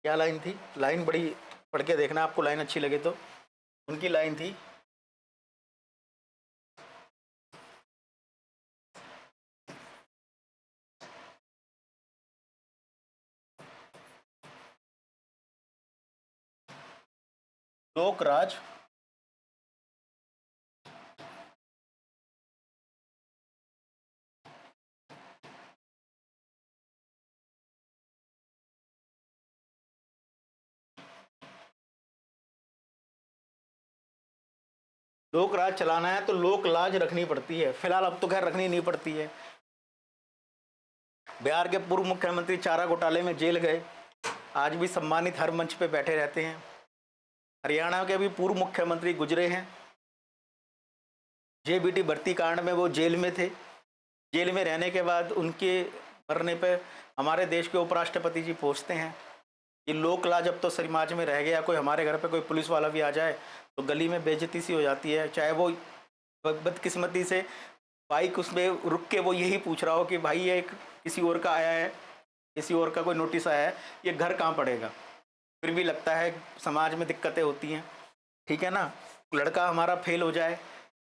क्या लाइन थी? लाइन बड़ी, पढ़ के देखना, आपको लाइन अच्छी लगे तो। उनकी लाइन थी, लोक राज लोक राज चलाना है तो लोक लाज रखनी पड़ती है। फिलहाल अब तो खैर रखनी नहीं पड़ती है। बिहार के पूर्व मुख्यमंत्री चारा घोटाले में जेल गए, आज भी सम्मानित हर मंच पे बैठे रहते हैं। हरियाणा के भी पूर्व मुख्यमंत्री गुजरे हैं, जेबीटी भर्ती कांड में वो जेल में थे। जेल में रहने के बाद उनके मरने पे हमारे देश के उपराष्ट्रपति जी पहुँचते हैं। ये लोक लाज अब तो समाज में रह गया, कोई हमारे घर पे कोई पुलिस वाला भी आ जाए तो गली में बेइज्जती सी हो जाती है, चाहे वो बदकिस्मती से बाइक उसमें रुक के वो यही पूछ रहा हो कि भाई ये किसी और का आया है, किसी और का कोई नोटिस आया है, ये घर कहाँ पड़ेगा। फिर भी लगता है समाज में दिक्कतें होती हैं, ठीक है ना। लड़का हमारा फेल हो जाए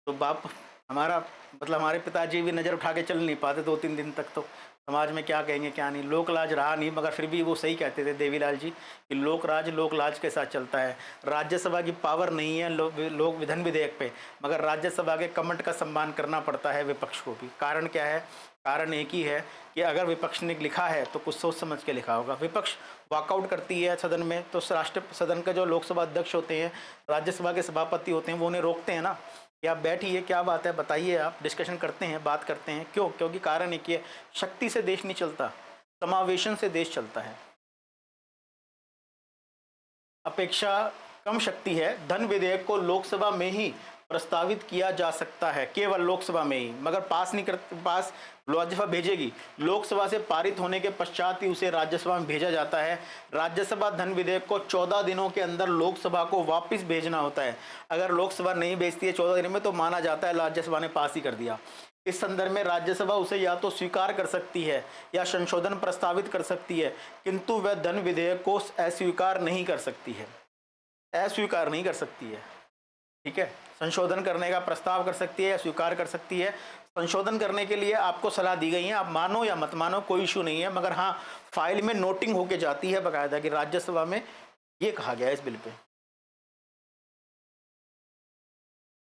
तो बाप हमारा, मतलब हमारे पिताजी भी नज़र उठा के चल नहीं पाते 2-3 दिन तक, तो समाज में क्या कहेंगे क्या नहीं। लोक लाज रहा नहीं, मगर फिर भी वो सही कहते थे देवीलाल जी कि लोक लाज के साथ चलता है। राज्यसभा की पावर नहीं है लोक विधान विधेयक पे, मगर राज्यसभा के कमेंट का सम्मान करना पड़ता है विपक्ष को भी। कारण क्या है? कारण एक ही है कि अगर विपक्ष ने लिखा है तो कुछ सोच समझ के लिखा होगा। विपक्ष वॉकआउट करती है सदन में तो सदन के जो लोकसभा अध्यक्ष होते हैं, राज्यसभा के सभापति होते हैं, वो उन्हें रोकते हैं ना कि आप बैठिए, क्या बात है बताइए, आप डिस्कशन करते हैं, बात करते हैं। क्यों? क्योंकि कारण एक ही है, शक्ति से देश नहीं चलता, समावेशन से देश चलता है। अपेक्षा कम शक्ति है। धन विधेयक को लोकसभा में ही प्रस्तावित किया जा सकता है, केवल लोकसभा में ही, मगर पास नहीं कर, पास राज्यसभा भेजेगी, लोकसभा से पारित होने के पश्चात ही उसे राज्यसभा में भेजा जाता है। राज्यसभा धन विधेयक को 14 दिनों के अंदर लोकसभा को वापस भेजना होता है। अगर लोकसभा नहीं भेजती है 14 दिन में तो माना जाता है राज्यसभा ने पास ही कर दिया। इस संदर्भ में राज्यसभा उसे या तो स्वीकार कर सकती है या संशोधन प्रस्तावित कर सकती है, किंतु वह धन विधेयक को अस्वीकार नहीं कर सकती है, अस्वीकार नहीं कर सकती है। ठीक है, संशोधन करने का प्रस्ताव कर सकती है या स्वीकार कर सकती है। संशोधन करने के लिए आपको सलाह दी गई है, आप मानो या मत मानो कोई इशू नहीं है, मगर हाँ फाइल में नोटिंग होके जाती है बाकायदा कि राज्यसभा में ये कहा गया है इस बिल पे।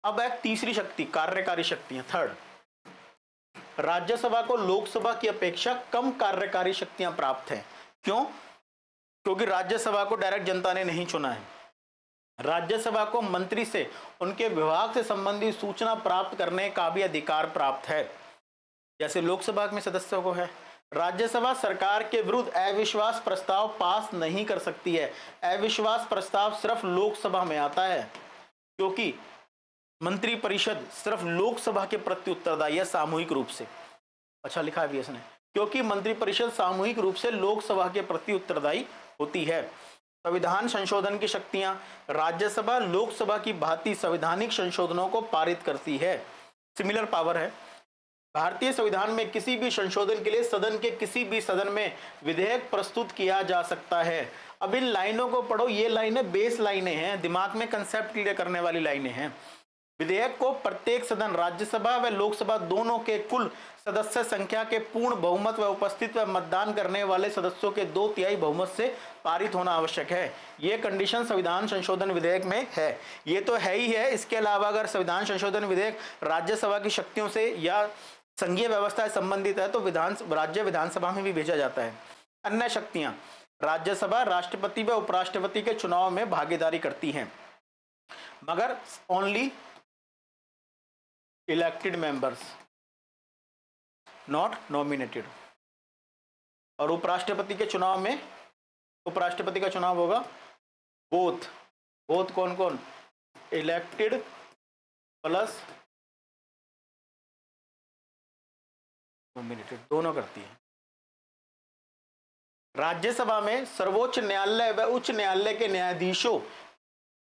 अब एक तीसरी शक्ति, कार्यकारी शक्तियां, थर्ड। राज्यसभा को लोकसभा की अपेक्षा कम कार्यकारी शक्तियां प्राप्त हैं। क्यों? क्योंकि राज्यसभा को डायरेक्ट जनता ने नहीं चुना है। राज्यसभा को मंत्री से उनके विभाग से संबंधित सूचना प्राप्त करने का भी अधिकार प्राप्त है, जैसे लोकसभा में सदस्यों को है। राज्यसभा सरकार के विरुद्ध अविश्वास प्रस्ताव पास नहीं कर सकती है। अविश्वास प्रस्ताव सिर्फ लोकसभा में आता है, क्योंकि मंत्री परिषद सिर्फ लोकसभा के प्रति उत्तरदायी है सामूहिक रूप से। अच्छा लिखा है इसने, क्योंकि मंत्री परिषद सामूहिक रूप से लोकसभा के प्रति उत्तरदायी होती है। संविधान संशोधन की शक्तियां, राज्यसभा लोकसभा की भांति संवैधानिक संशोधनों को पारित करती है, सिमिलर पावर है। भारतीय संविधान में किसी भी संशोधन के लिए सदन के किसी भी सदन में विधेयक प्रस्तुत किया जा सकता है। अब इन लाइनों को पढ़ो, ये लाइनें बेस लाइनें हैं, दिमाग में कंसेप्ट क्लियर करने वाली लाइनें हैं। विधेयक को प्रत्येक सदन राज्यसभा व लोकसभा दोनों के कुल सदस्य संख्या के पूर्ण बहुमत व उपस्थित व मतदान करने वाले सदस्यों के 2/3 बहुमत से पारित होना आवश्यक है। ये कंडीशन संविधान संशोधन विधेयक में है। ये तो है ही है। इसके अलावा अगर संविधान संशोधन विधेयक राज्यसभा की शक्तियों से या संघीय व्यवस्था से संबंधित है तो राज्य विधानसभा में भी भेजा जाता है। अन्य शक्तियां, राज्यसभा राष्ट्रपति व उपराष्ट्रपति के चुनाव में भागीदारी करती हैं, मगर only elected members, not nominated. और उपराष्ट्रपति के चुनाव में, उपराष्ट्रपति का चुनाव होगा बोथ कौन कौन, इलेक्टेड प्लस नॉमिनेटेड, दोनों करती है। राज्यसभा में सर्वोच्च न्यायालय व उच्च न्यायालय के न्यायाधीशों,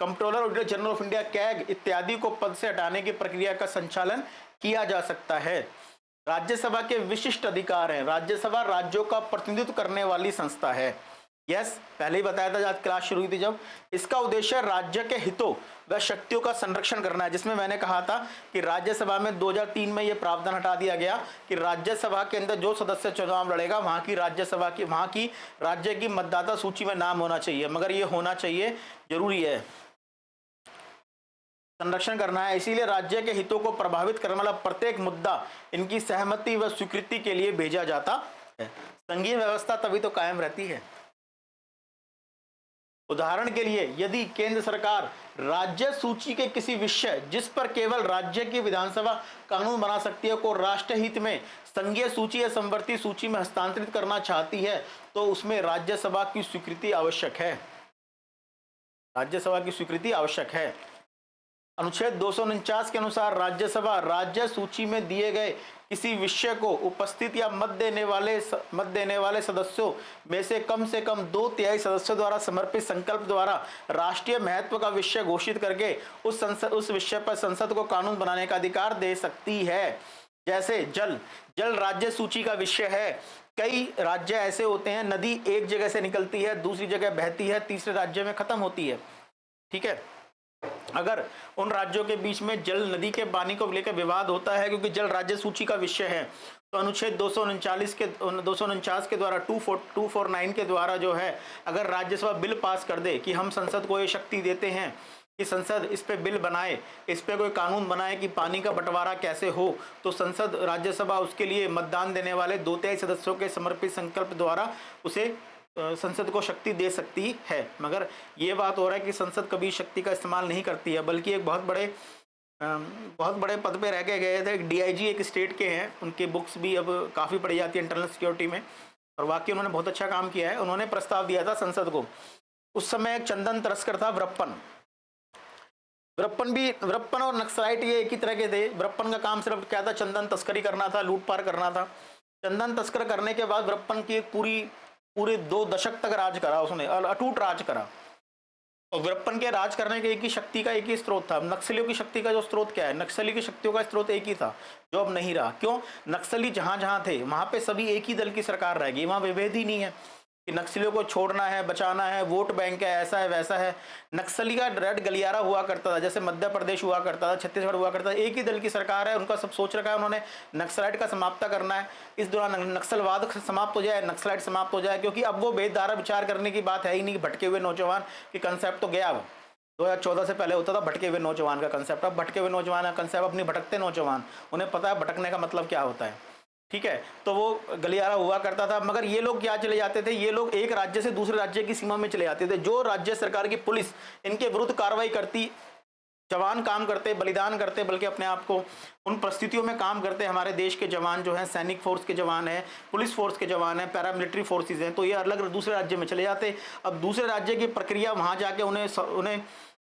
controller, auditor general of India, CAG इत्यादि को पद से हटाने की प्रक्रिया का संचालन किया जा सकता है। राज्यसभा के विशिष्ट अधिकार हैं। राज्यसभा राज्यों का प्रतिनिधित्व करने वाली संस्था है। यस, पहले ही बताया था जब क्लास शुरू हुई थी जब। इसका उद्देश्य राज्य के हितों व शक्तियों का संरक्षण करना है, जिसमें मैंने कहा था कि राज्यसभा में 2003 में यह प्रावधान हटा दिया गया कि राज्यसभा के अंदर जो सदस्य चुनाव लड़ेगा वहां की राज्यसभा की, वहां की राज्य की मतदाता सूची में नाम होना चाहिए, मगर ये होना चाहिए, जरूरी है, संरक्षण करना है। इसीलिए राज्य के हितों को प्रभावित करने वाला प्रत्येक मुद्दा इनकी सहमति व स्वीकृति के लिए भेजा जाता है। संघीय व्यवस्था तभी तो कायम रहती है। उदाहरण के लिए, यदि केंद्र सरकार राज्य सूची के किसी विषय जिस पर केवल राज्य की विधानसभा कानून बना सकती है को राष्ट्रहित में संघीय सूची या समवर्ती सूची में हस्तांतरित करना चाहती है तो उसमें राज्यसभा की स्वीकृति आवश्यक है। राज्यसभा की स्वीकृति आवश्यक है। अनुच्छेद 249 के अनुसार राज्यसभा राज्य सूची में दिए गए किसी विषय को उपस्थित या मत देने वाले सदस्यों में से कम 2/3 सदस्यों द्वारा समर्पित संकल्प द्वारा राष्ट्रीय महत्व का विषय घोषित करके उस विषय पर संसद को कानून बनाने का अधिकार दे सकती है। जैसे जल राज्य सूची का विषय है। कई राज्य ऐसे होते हैं, नदी एक जगह से निकलती है, दूसरी जगह बहती है, तीसरे राज्य में खत्म होती है। ठीक है, अगर उन राज्यों के बीच में जल नदी के पानी को लेकर विवाद होता है क्योंकि जल राज्य सूची का विषय है, तो अनुच्छेद 249 के द्वारा 249 के द्वारा जो है, अगर राज्यसभा बिल पास कर दे कि हम संसद को ये शक्ति देते हैं कि संसद इस पे बिल बनाए, इस पे कोई कानून बनाए कि पानी का बंटवारा कैसे हो, तो संसद राज्यसभा उसके लिए मतदान देने वाले 2/3 सदस्यों के समर्पित संकल्प द्वारा उसे संसद को शक्ति दे सकती है। मगर ये बात हो रहा है कि संसद कभी शक्ति का इस्तेमाल नहीं करती है, बल्कि एक बहुत बड़े पद पे रह के गए थे। डीआईजी एक स्टेट के हैं, उनकी बुक्स भी अब काफ़ी पढ़ी जाती है इंटरनल सिक्योरिटी में, और वाकई उन्होंने बहुत अच्छा काम किया है। उन्होंने प्रस्ताव दिया था संसद को। उस समय एक चंदन तस्कर था, वीरप्पन और नक्सलाइट ये एक ही तरह के थे। वीरप्पन का काम सिर्फ क्या था, चंदन तस्करी करना था, लूटपाट करना था। चंदन तस्कर करने के बाद वीरप्पन की एक पूरे 2 दशक तक राज करा उसने, अटूट राज करा। और वीरप्पन के राज करने के एक ही शक्ति का एक ही स्रोत था। नक्सलियों की शक्ति का जो स्रोत क्या है, नक्सली की शक्तियों का स्रोत एक ही था जो अब नहीं रहा। क्यों? नक्सली जहां जहां थे वहां पे सभी एक ही दल की सरकार रहेगी, वहां विभेद ही नहीं है कि नक्सलियों को छोड़ना है, बचाना है, वोट बैंक है, ऐसा है वैसा है। नक्सली का रेड गलियारा हुआ करता था, जैसे मध्य प्रदेश हुआ करता था, छत्तीसगढ़ हुआ करता था, एक ही दल की सरकार है, उनका सब सोच रखा है उन्होंने नक्सलाइट का समाप्त करना है। इस दौरान नक्सलवाद समाप्त हो जाए, नक्सलाइट समाप्त हो जाए, क्योंकि अब वो भेदधारा विचार करने की बात है ही नहीं। भटके हुए नौजवान की कंसेप्ट तो गया। अब 2014 से पहले होता था भटके हुए नौजवान का कंसेप्ट, अब भटके हुए नौजवान का कंसेप्ट अपनी भटकते नौजवान, उन्हें पता है भटकने का मतलब क्या होता है। ठीक है, तो वो गलियारा हुआ करता था। मगर ये लोग क्या चले जाते थे, ये लोग एक राज्य से दूसरे राज्य की सीमा में चले जाते थे। जो राज्य सरकार की पुलिस इनके विरुद्ध कार्रवाई करती, जवान काम करते, बलिदान करते, बल्कि अपने आप को उन परिस्थितियों में काम करते। हमारे देश के जवान जो हैं, सैनिक फोर्स के जवान हैं, पुलिस फोर्स के जवान हैं, पैरामिलिट्री फोर्सेज हैं, तो ये अलग दूसरे राज्य में चले जाते। अब दूसरे राज्य की प्रक्रिया वहाँ जाके उन्हें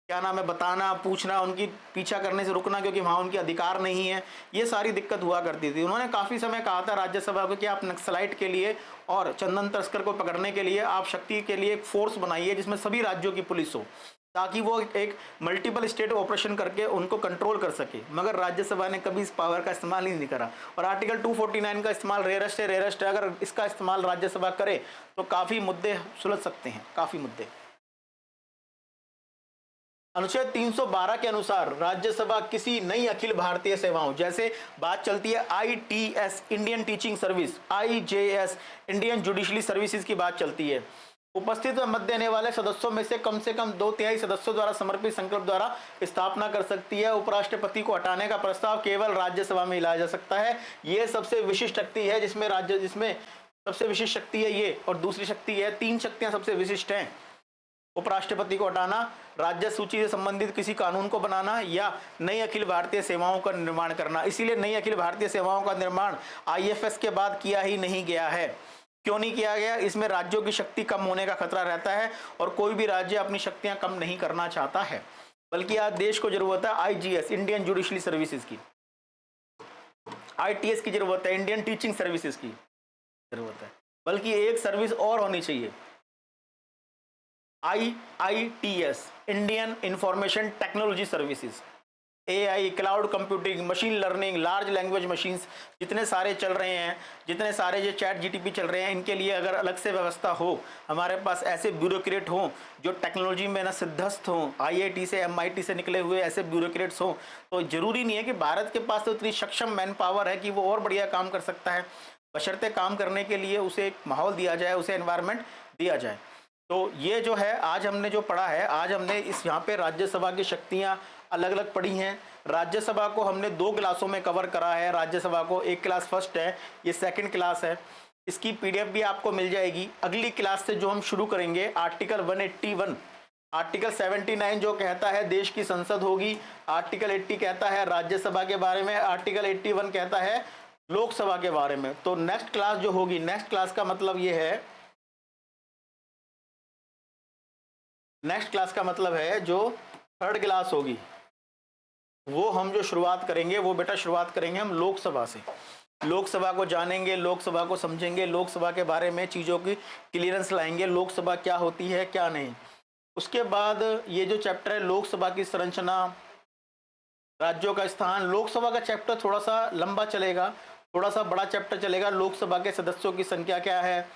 क्या नाम है, बताना, पूछना, उनकी पीछा करने से रुकना क्योंकि वहाँ उनके अधिकार नहीं है, ये सारी दिक्कत हुआ करती थी। उन्होंने काफ़ी समय कहा था राज्यसभा को कि आप नक्सलाइट के लिए और चंदन तस्कर को पकड़ने के लिए आप शक्ति के लिए एक फोर्स बनाइए जिसमें सभी राज्यों की पुलिस हो, ताकि वो एक मल्टीपल स्टेट ऑपरेशन करके उनको कंट्रोल कर सके। मगर राज्यसभा ने कभी इस पावर का इस्तेमाल ही नहीं करा। और आर्टिकल 249 का इस्तेमाल रेयरेस्ट है। अगर इसका इस्तेमाल राज्यसभा करे तो काफ़ी मुद्दे सुलझ सकते हैं, काफ़ी मुद्दे। अनुच्छेद 312 के अनुसार राज्यसभा किसी नई अखिल भारतीय सेवाओं, जैसे बात चलती है ITS Indian teaching service, IJS Indian judiciary services की बात चलती है, उपस्थित मत देने वाले सदस्यों में से कम 2/3 सदस्यों द्वारा समर्पित संकल्प द्वारा स्थापना कर सकती है। उपराष्ट्रपति को हटाने का प्रस्ताव केवल राज्यसभा में लाया जा सकता है। ये सबसे विशिष्ट शक्ति है जिसमें सबसे विशिष्ट शक्ति है ये, और दूसरी शक्ति है, 3 शक्तियां सबसे विशिष्ट हैं। उपराष्ट्रपति को हटाना, राज्य सूची से संबंधित किसी कानून को बनाना, या नई अखिल भारतीय सेवाओं का निर्माण करना। इसीलिए नई अखिल भारतीय सेवाओं का निर्माण IFS के बाद किया ही नहीं गया है। क्यों नहीं किया गया? इसमें राज्यों की शक्ति कम होने का खतरा रहता है और कोई भी राज्य अपनी शक्तियां कम नहीं करना चाहता है, बल्कि आज देश को जरूरत है IGS इंडियन जुडिशरी सर्विसेज की, ITS की जरूरत है, इंडियन टीचिंग सर्विसेज की जरूरत है, बल्कि एक सर्विस और होनी चाहिए, IITS Indian information technology services. AI, cloud computing, machine learning, large language machines जितने सारे चल रहे हैं, जितने सारे जो चैट GTP चल रहे हैं, इनके लिए अगर अलग से व्यवस्था हो, हमारे पास ऐसे ब्यूरोक्रेट हों जो टेक्नोलॉजी में ना सिद्धस्त हों, IIT से MIT से निकले हुए ऐसे ब्यूरोक्रेट्स हों, तो ज़रूरी नहीं है कि भारत के पास तो इतनी सक्षम मैन पावर है कि वो और बढ़िया काम कर सकता है, बशर्ते काम करने के लिए उसे एक माहौल दिया जाए, उसे एनवायरनमेंट दिया जाए। तो ये जो है आज हमने जो पढ़ा है, आज हमने इस यहाँ पे राज्यसभा की शक्तियाँ अलग अलग पढ़ी हैं। राज्यसभा को हमने 2 क्लासों में कवर करा है। राज्यसभा को एक क्लास फर्स्ट है, ये सेकंड क्लास है। इसकी PDF भी आपको मिल जाएगी। अगली क्लास से जो हम शुरू करेंगे आर्टिकल 181, आर्टिकल 79 जो कहता है देश की संसद होगी, आर्टिकल 80 कहता है राज्यसभा के बारे में, आर्टिकल 81 कहता है लोकसभा के बारे में। तो नेक्स्ट क्लास जो होगी, नेक्स्ट क्लास का मतलब ये है, नेक्स्ट क्लास का मतलब है जो थर्ड क्लास होगी, वो हम जो शुरुआत करेंगे, वो बेटा शुरुआत करेंगे हम लोकसभा से। लोकसभा को जानेंगे, लोकसभा को समझेंगे, लोकसभा के बारे में चीज़ों की क्लियरेंस लाएंगे, लोकसभा क्या होती है क्या नहीं। उसके बाद ये जो चैप्टर है लोकसभा की संरचना, राज्यों का स्थान, लोकसभा का चैप्टर थोड़ा सा लंबा चलेगा, थोड़ा सा बड़ा चैप्टर चलेगा। लोकसभा के सदस्यों की संख्या क्या है,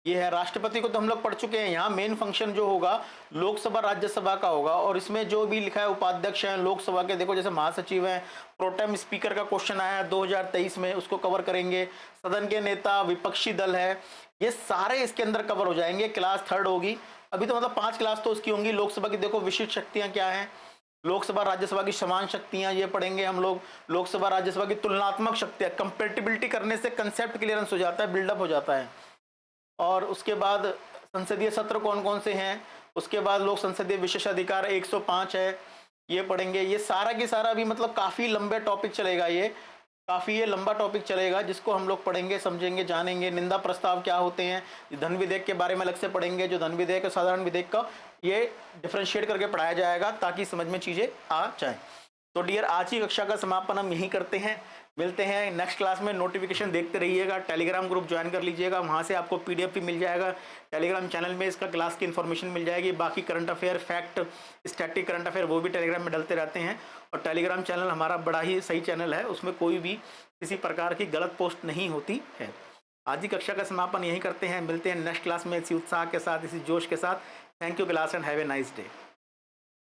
ये है। राष्ट्रपति को तो हम लोग पढ़ चुके हैं। यहाँ मेन फंक्शन जो होगा लोकसभा राज्यसभा का होगा, और इसमें जो भी लिखा है उपाध्यक्ष हैं लोकसभा के, देखो जैसे महासचिव हैं, प्रोटेम स्पीकर का क्वेश्चन आया है 2023 में, उसको कवर करेंगे। सदन के नेता, विपक्षी दल है, ये सारे इसके अंदर कवर हो जाएंगे। क्लास थर्ड होगी। अभी तो मतलब 5 क्लास तो उसकी होंगी। लोकसभा की देखो विशिष्ट शक्तियाँ क्या हैं, लोकसभा राज्यसभा की समान शक्तियां, ये पढ़ेंगे हम लोग। लोकसभा राज्यसभा की तुलनात्मक शक्तियां, कंपेटिबिलिटी करने से कंसेप्ट क्लियरेंस हो जाता है, बिल्डअप हो जाता है। और उसके बाद संसदीय सत्र कौन कौन से हैं, उसके बाद लोक संसदीय विशेष अधिकार 105 है, ये पढ़ेंगे। ये सारा की सारा भी मतलब काफ़ी लंबे टॉपिक चलेगा, ये काफ़ी ये लंबा टॉपिक चलेगा, जिसको हम लोग पढ़ेंगे, समझेंगे, जानेंगे। निंदा प्रस्ताव क्या होते हैं, धन विधेयक के बारे में अलग से पढ़ेंगे। जो धन विधेयक और साधारण विधेयक का ये डिफ्रेंशिएट करके पढ़ाया जाएगा ताकि समझ में चीज़ें आ जाएँ। तो डियर, आज की कक्षा का समापन हम यहीं करते हैं। मिलते हैं नेक्स्ट क्लास में। नोटिफिकेशन देखते रहिएगा, टेलीग्राम ग्रुप ज्वाइन कर लीजिएगा, वहाँ से आपको PDF भी मिल जाएगा। टेलीग्राम चैनल में इसका क्लास की इन्फॉर्मेशन मिल जाएगी। बाकी current affair, fact, static current affair वो भी टेलीग्राम में डलते रहते हैं। और टेलीग्राम चैनल हमारा बड़ा ही सही चैनल है, उसमें कोई भी किसी प्रकार की गलत पोस्ट नहीं होती है। आज की कक्षा का समापन यहीं करते हैं। मिलते हैं नेक्स्ट क्लास में इसी उत्साह के साथ, इसी जोश के साथ। Thank you class and have a nice day.